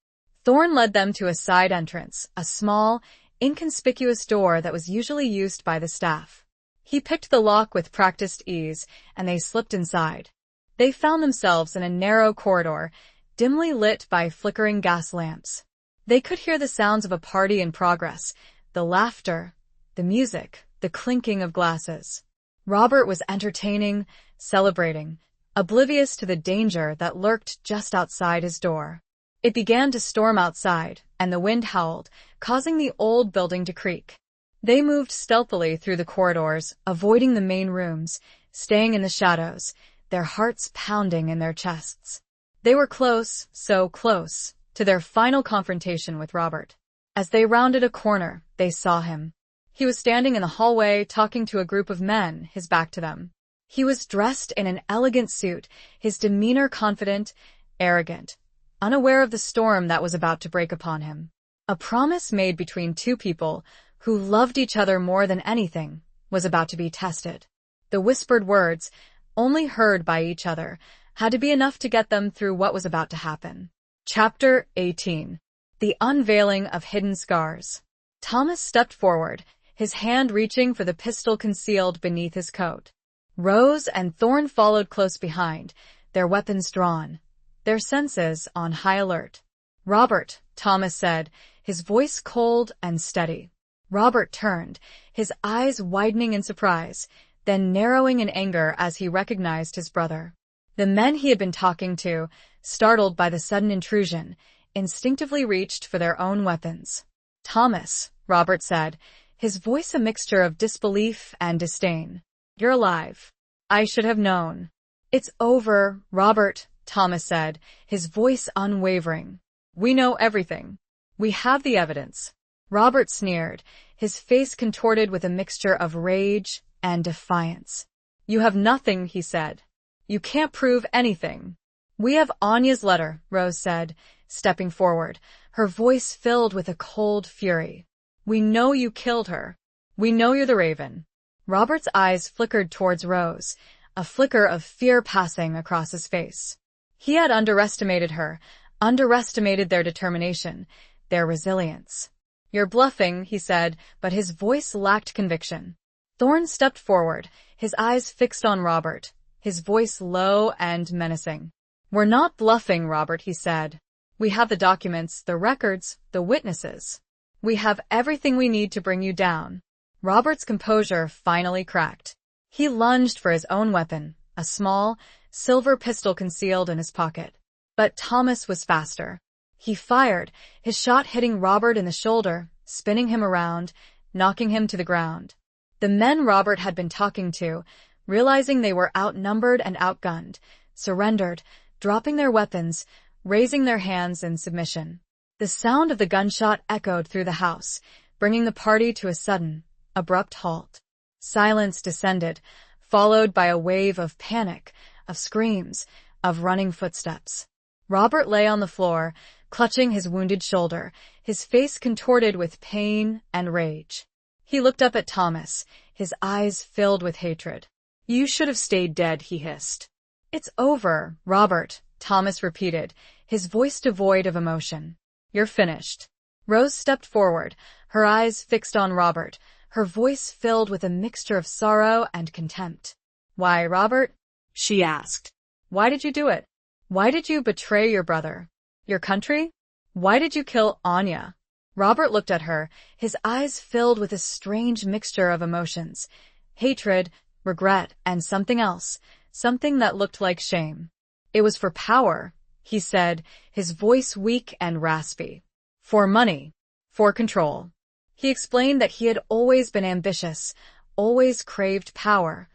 Thorn led them to a side entrance, a small, inconspicuous door that was usually used by the staff. He picked the lock with practiced ease, and they slipped inside. They found themselves in a narrow corridor, dimly lit by flickering gas lamps. They could hear the sounds of a party in progress, the laughter, the music, the clinking of glasses. Robert was entertaining, celebrating, oblivious to the danger that lurked just outside his door. It began to storm outside, and the wind howled, causing the old building to creak. They moved stealthily through the corridors, avoiding the main rooms, staying in the shadows, their hearts pounding in their chests. They were close, so close, to their final confrontation with Robert. As they rounded a corner, they saw him. He was standing in the hallway talking to a group of men, his back to them. He was dressed in an elegant suit, his demeanor confident, arrogant, unaware of the storm that was about to break upon him. A promise made between 2 people who loved each other more than anything was about to be tested. The whispered words, only heard by each other, had to be enough to get them through what was about to happen. Chapter 18. The Unveiling of Hidden Scars. Thomas stepped forward, his hand reaching for the pistol concealed beneath his coat. Rose and Thorn followed close behind, their weapons drawn, their senses on high alert. "Robert," Thomas said, his voice cold and steady. Robert turned, his eyes widening in surprise, then narrowing in anger as he recognized his brother. The men he had been talking to, startled by the sudden intrusion, instinctively reached for their own weapons. "Thomas," Robert said, his voice a mixture of disbelief and disdain. "You're alive. I should have known." "It's over, Robert," Thomas said, his voice unwavering. "We know everything. We have the evidence." Robert sneered, his face contorted with a mixture of rage and defiance. "You have nothing," he said. "You can't prove anything." "We have Anya's letter," Rose said, stepping forward, her voice filled with a cold fury. "We know you killed her. We know you're the Raven." Robert's eyes flickered towards Rose, a flicker of fear passing across his face. He had underestimated her, underestimated their determination, their resilience. "You're bluffing," he said, but his voice lacked conviction. Thorn stepped forward, his eyes fixed on Robert, his voice low and menacing. "We're not bluffing, Robert," he said. "We have the documents, the records, the witnesses. We have everything we need to bring you down." Robert's composure finally cracked. He lunged for his own weapon, a small, silver pistol concealed in his pocket. But Thomas was faster. He fired, his shot hitting Robert in the shoulder, spinning him around, knocking him to the ground. The men Robert had been talking to, realizing they were outnumbered and outgunned, surrendered, dropping their weapons, raising their hands in submission. The sound of the gunshot echoed through the house, bringing the party to a sudden, abrupt halt. Silence descended, followed by a wave of panic, of screams, of running footsteps. Robert lay on the floor, clutching his wounded shoulder, his face contorted with pain and rage. He looked up at Thomas, his eyes filled with hatred. "You should have stayed dead," he hissed. "It's over, Robert," Thomas repeated, his voice devoid of emotion. "You're finished." Rose stepped forward, her eyes fixed on Robert, her voice filled with a mixture of sorrow and contempt. "Why, Robert?" she asked. "Why did you do it? Why did you betray your brother? Your country? Why did you kill Anya?" Robert looked at her, his eyes filled with a strange mixture of emotions. Hatred, regret, and something else, something that looked like shame. "It was for power," he said, his voice weak and raspy. "For money. For control." He explained that he had always been ambitious, always craved power,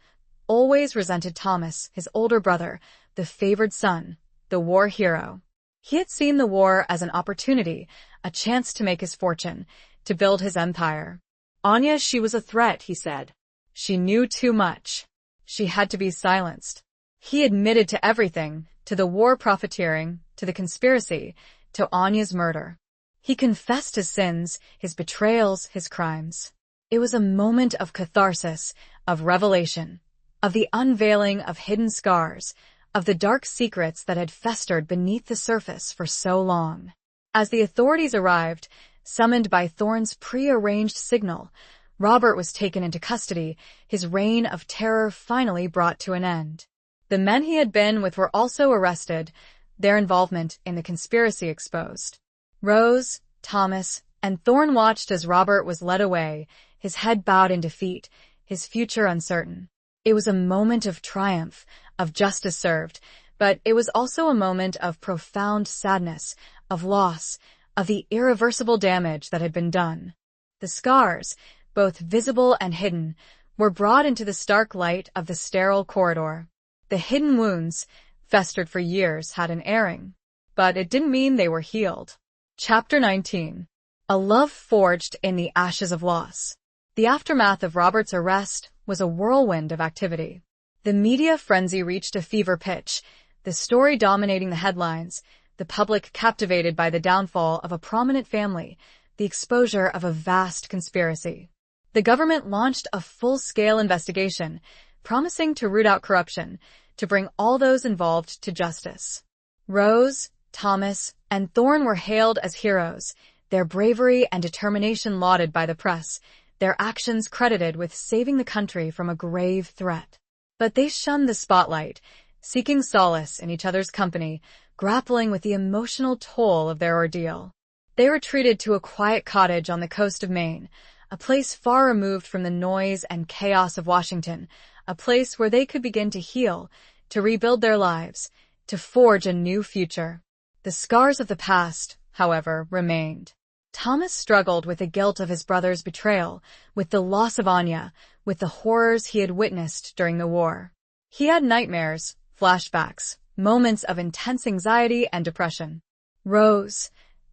always resented Thomas, his older brother, the favored son, the war hero. He had seen the war as an opportunity, a chance to make his fortune, to build his empire. "Anya, she was a threat," he said. "She knew too much. She had to be silenced." He admitted to everything, to the war profiteering, to the conspiracy, to Anya's murder. He confessed his sins, his betrayals, his crimes. It was a moment of catharsis, of revelation, of the unveiling of hidden scars, of the dark secrets that had festered beneath the surface for so long. As the authorities arrived, summoned by Thorn's pre-arranged signal, Robert was taken into custody, his reign of terror finally brought to an end. The men he had been with were also arrested, their involvement in the conspiracy exposed. Rose, Thomas, and Thorn watched as Robert was led away, his head bowed in defeat, his future uncertain. It was a moment of triumph, of justice served, but it was also a moment of profound sadness, of loss, of the irreversible damage that had been done. The scars, both visible and hidden, were brought into the stark light of the sterile corridor. The hidden wounds, festered for years, had an airing, but it didn't mean they were healed. Chapter 19. A Love Forged in the Ashes of Loss. The aftermath of Robert's arrest was a whirlwind of activity. The media frenzy reached a fever pitch, the story dominating the headlines, the public captivated by the downfall of a prominent family, the exposure of a vast conspiracy. The government launched a full-scale investigation, promising to root out corruption, to bring all those involved to justice. Rose, Thomas, and Thorn were hailed as heroes, their bravery and determination lauded by the press, their actions credited with saving the country from a grave threat. But they shunned the spotlight, seeking solace in each other's company, grappling with the emotional toll of their ordeal. They retreated to a quiet cottage on the coast of Maine, a place far removed from the noise and chaos of Washington, a place where they could begin to heal, to rebuild their lives, to forge a new future. The scars of the past, however, remained. Thomas struggled with the guilt of his brother's betrayal, with the loss of Anya, with the horrors he had witnessed during the war. He had nightmares, flashbacks, moments of intense anxiety and depression. Rose,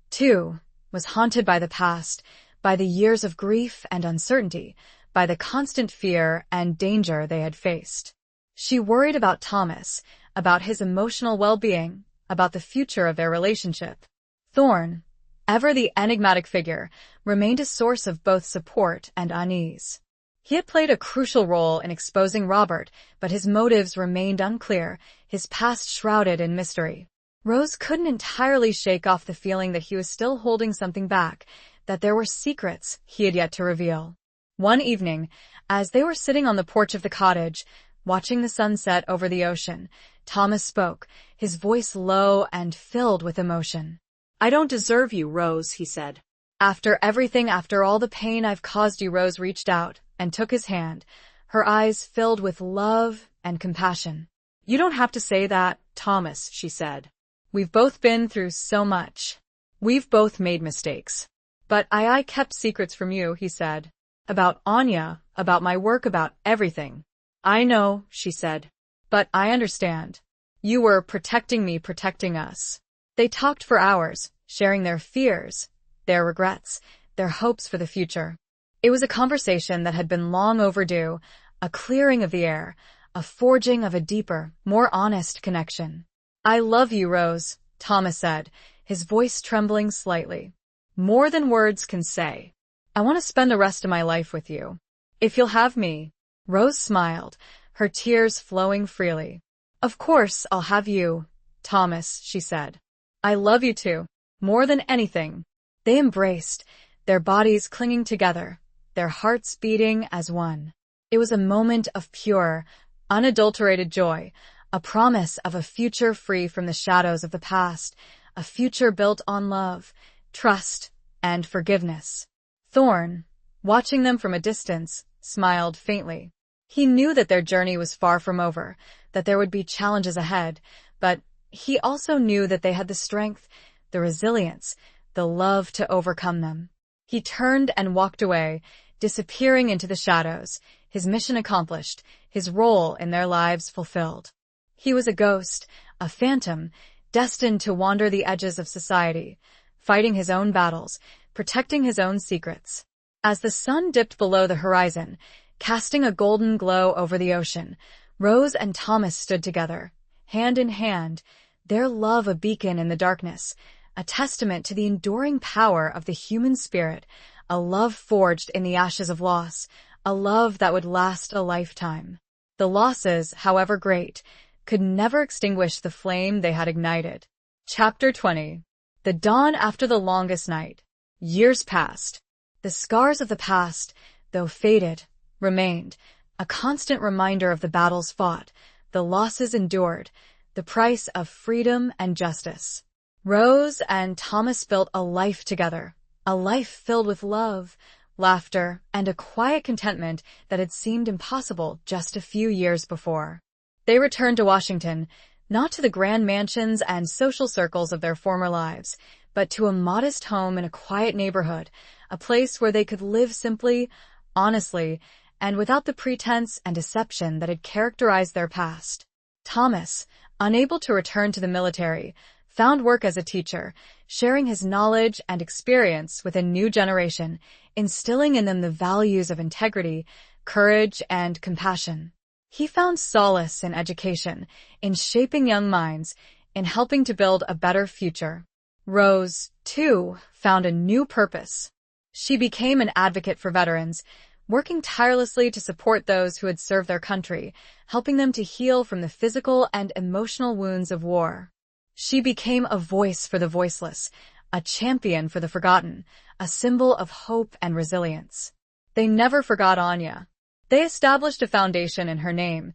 too, was haunted by the past, by the years of grief and uncertainty, by the constant fear and danger they had faced. She worried about Thomas, about his emotional well-being, about the future of their relationship. Thorn, ever the enigmatic figure, remained a source of both support and unease. He had played a crucial role in exposing Robert, but his motives remained unclear, his past shrouded in mystery. Rose couldn't entirely shake off the feeling that he was still holding something back, that there were secrets he had yet to reveal. One evening, as they were sitting on the porch of the cottage, watching the sunset over the ocean, Thomas spoke, his voice low and filled with emotion. "I don't deserve you, Rose," he said. After everything, after all the pain I've caused you," Rose reached out and took his hand, her eyes filled with love and compassion. "You don't have to say that, Thomas," she said. "We've both been through so much. We've both made mistakes. But I kept secrets from you," he said. "About Anya, about my work, about everything." "I know," she said. "But I understand. You were protecting me, protecting us." They talked for hours, sharing their fears, their regrets, their hopes for the future. It was a conversation that had been long overdue, a clearing of the air, a forging of a deeper, more honest connection. "I love you, Rose," Thomas said, his voice trembling slightly. "More than words can say. I want to spend the rest of my life with you. If you'll have me." Rose smiled, her tears flowing freely. "Of course I'll have you, Thomas," she said. "I love you too, more than anything." They embraced, their bodies clinging together, their hearts beating as one. It was a moment of pure, unadulterated joy, a promise of a future free from the shadows of the past, a future built on love, trust, and forgiveness. Thorn, watching them from a distance, smiled faintly. He knew that their journey was far from over, that there would be challenges ahead, but he also knew that they had the strength, the resilience, the love to overcome them. He turned and walked away, disappearing into the shadows, his mission accomplished, his role in their lives fulfilled. He was a ghost, a phantom, destined to wander the edges of society, fighting his own battles, protecting his own secrets. As the sun dipped below the horizon, casting a golden glow over the ocean, Rose and Thomas stood together, hand in hand, their love a beacon in the darkness, a testament to the enduring power of the human spirit, a love forged in the ashes of loss, a love that would last a lifetime. The losses, however great, could never extinguish the flame they had ignited. Chapter 20. The dawn after the longest night. Years passed. The scars of the past, though faded, remained, a constant reminder of the battles fought, the losses endured, the price of freedom and justice. Rose and Thomas built a life together, a life filled with love, laughter, and a quiet contentment that had seemed impossible just a few years before. They returned to Washington, not to the grand mansions and social circles of their former lives, but to a modest home in a quiet neighborhood, a place where they could live simply, honestly, and without the pretense and deception that had characterized their past. Thomas, unable to return to the military, found work as a teacher, sharing his knowledge and experience with a new generation, instilling in them the values of integrity, courage, and compassion. He found solace in education, in shaping young minds, in helping to build a better future. Rose, too, found a new purpose. She became an advocate for veterans, working tirelessly to support those who had served their country, helping them to heal from the physical and emotional wounds of war. She became a voice for the voiceless, a champion for the forgotten, a symbol of hope and resilience. They never forgot Anya. They established a foundation in her name,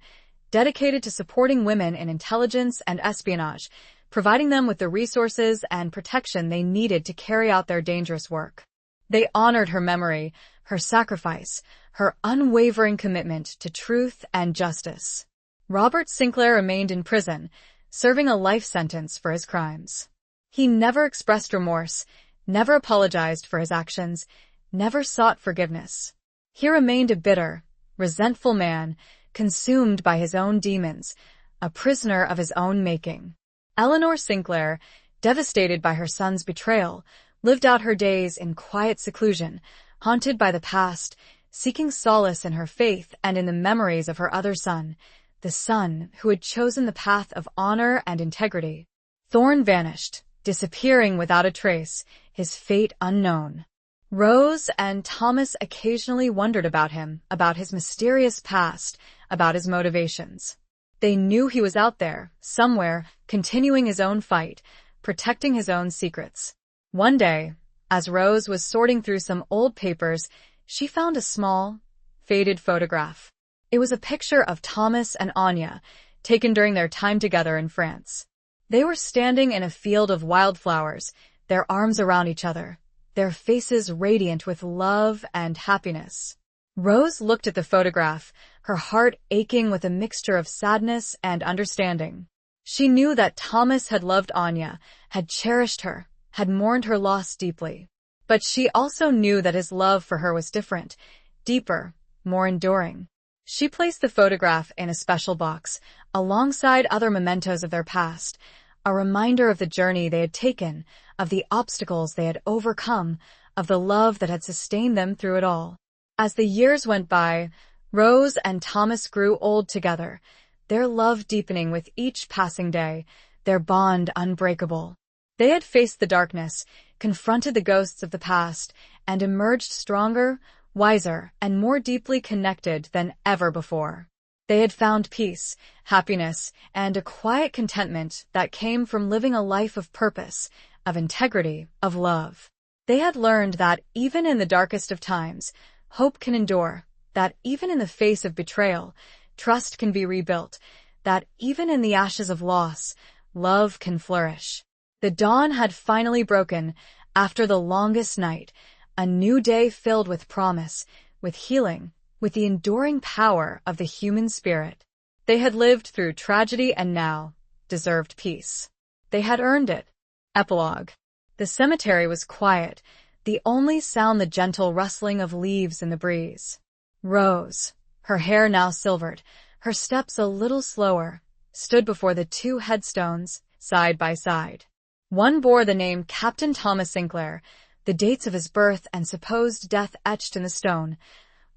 dedicated to supporting women in intelligence and espionage, providing them with the resources and protection they needed to carry out their dangerous work. They honored her memory, her sacrifice, her unwavering commitment to truth and justice. Robert Sinclair remained in prison, serving a life sentence for his crimes. He never expressed remorse, never apologized for his actions, never sought forgiveness. He remained a bitter, resentful man, consumed by his own demons, a prisoner of his own making. Eleanor Sinclair, devastated by her son's betrayal, lived out her days in quiet seclusion, haunted by the past, seeking solace in her faith and in the memories of her other son, the son who had chosen the path of honor and integrity. Thorne vanished, disappearing without a trace, his fate unknown. Rose and Thomas occasionally wondered about him, about his mysterious past, about his motivations. They knew he was out there, somewhere, continuing his own fight, protecting his own secrets. One day, as Rose was sorting through some old papers, she found a small, faded photograph. It was a picture of Thomas and Anya, taken during their time together in France. They were standing in a field of wildflowers, their arms around each other, their faces radiant with love and happiness. Rose looked at the photograph, her heart aching with a mixture of sadness and understanding. She knew that Thomas had loved Anya, had cherished her, had mourned her loss deeply. But she also knew that his love for her was different, deeper, more enduring. She placed the photograph in a special box, alongside other mementos of their past, a reminder of the journey they had taken, of the obstacles they had overcome, of the love that had sustained them through it all. As the years went by, Rose and Thomas grew old together, their love deepening with each passing day, their bond unbreakable. They had faced the darkness, confronted the ghosts of the past, and emerged stronger, wiser, and more deeply connected than ever before. They had found peace, happiness, and a quiet contentment that came from living a life of purpose, of integrity, of love. They had learned that even in the darkest of times, hope can endure, that even in the face of betrayal, trust can be rebuilt, that even in the ashes of loss, love can flourish. The dawn had finally broken, after the longest night, a new day filled with promise, with healing, with the enduring power of the human spirit. They had lived through tragedy and now deserved peace. They had earned it. Epilogue. The cemetery was quiet, the only sound the gentle rustling of leaves in the breeze. Rose, her hair now silvered, her steps a little slower, stood before the two headstones, side by side. One bore the name Captain Thomas Sinclair, the dates of his birth and supposed death etched in the stone,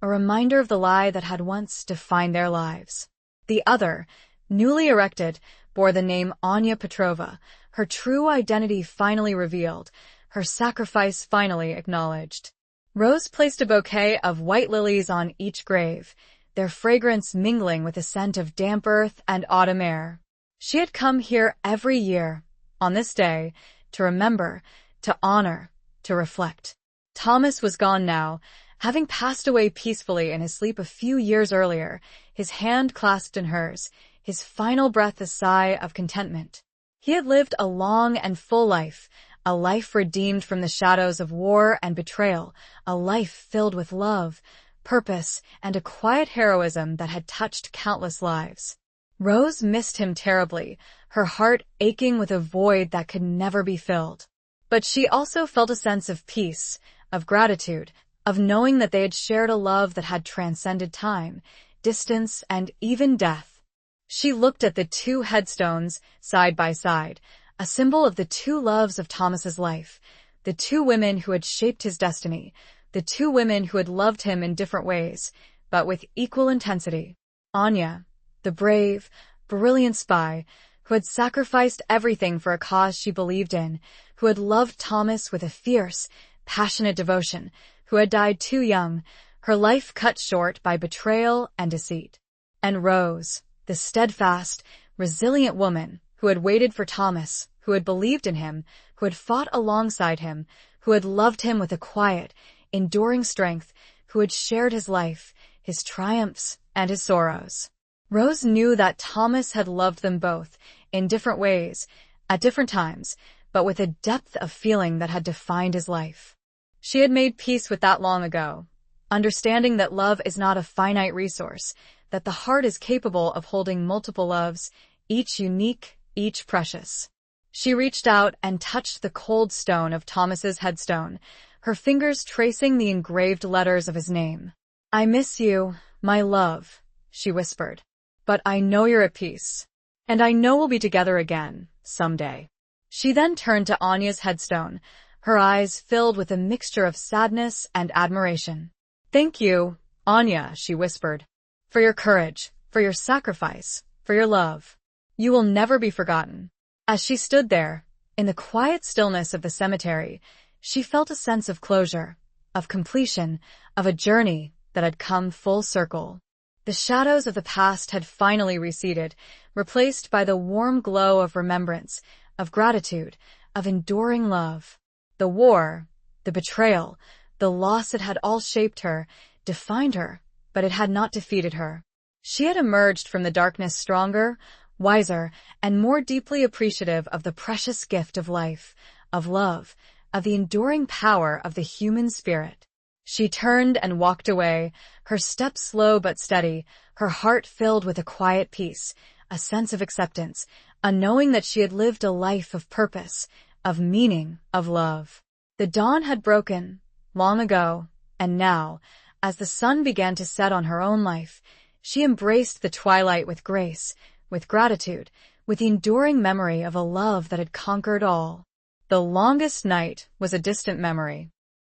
a reminder of the lie that had once defined their lives. The other, newly erected, bore the name Anya Petrova, her true identity finally revealed, her sacrifice finally acknowledged. Rose placed a bouquet of white lilies on each grave, their fragrance mingling with the scent of damp earth and autumn air. She had come here every year, on this day, to remember, to honor, to reflect. Thomas was gone now, having passed away peacefully in his sleep a few years earlier, his hand clasped in hers, his final breath a sigh of contentment. He had lived a long and full life, a life redeemed from the shadows of war and betrayal, a life filled with love, purpose, and a quiet heroism that had touched countless lives. Rose missed him terribly, her heart aching with a void that could never be filled. But she also felt a sense of peace, of gratitude, of knowing that they had shared a love that had transcended time, distance, and even death. She looked at the two headstones, side by side, a symbol of the two loves of Thomas's life, the two women who had shaped his destiny, the two women who had loved him in different ways, but with equal intensity. Anya, the brave, brilliant spy, who had sacrificed everything for a cause she believed in, who had loved Thomas with a fierce, passionate devotion, who had died too young, her life cut short by betrayal and deceit. And Rose, the steadfast, resilient woman who had waited for Thomas, who had believed in him, who had fought alongside him, who had loved him with a quiet, enduring strength, who had shared his life, his triumphs, and his sorrows. Rose knew that Thomas had loved them both, in different ways, at different times, but with a depth of feeling that had defined his life. She had made peace with that long ago, understanding that love is not a finite resource, that the heart is capable of holding multiple loves, each unique, each precious. She reached out and touched the cold stone of Thomas's headstone, her fingers tracing the engraved letters of his name. "I miss you, my love," she whispered. "But I know you're at peace. And I know we'll be together again, someday." She then turned to Anya's headstone, her eyes filled with a mixture of sadness and admiration. "Thank you, Anya," she whispered, "for your courage, for your sacrifice, for your love. You will never be forgotten." As she stood there, in the quiet stillness of the cemetery, she felt a sense of closure, of completion, of a journey that had come full circle. The shadows of the past had finally receded, replaced by the warm glow of remembrance, of gratitude, of enduring love. The war, the betrayal, the loss, it had all shaped her, defined her, but it had not defeated her. She had emerged from the darkness stronger, wiser, and more deeply appreciative of the precious gift of life, of love, of the enduring power of the human spirit. She turned and walked away, her steps slow but steady, her heart filled with a quiet peace, a sense of acceptance, a knowing that she had lived a life of purpose, of meaning, of love. The dawn had broken, long ago, and now, as the sun began to set on her own life, she embraced the twilight with grace, with gratitude, with the enduring memory of a love that had conquered all. The longest night was a distant memory.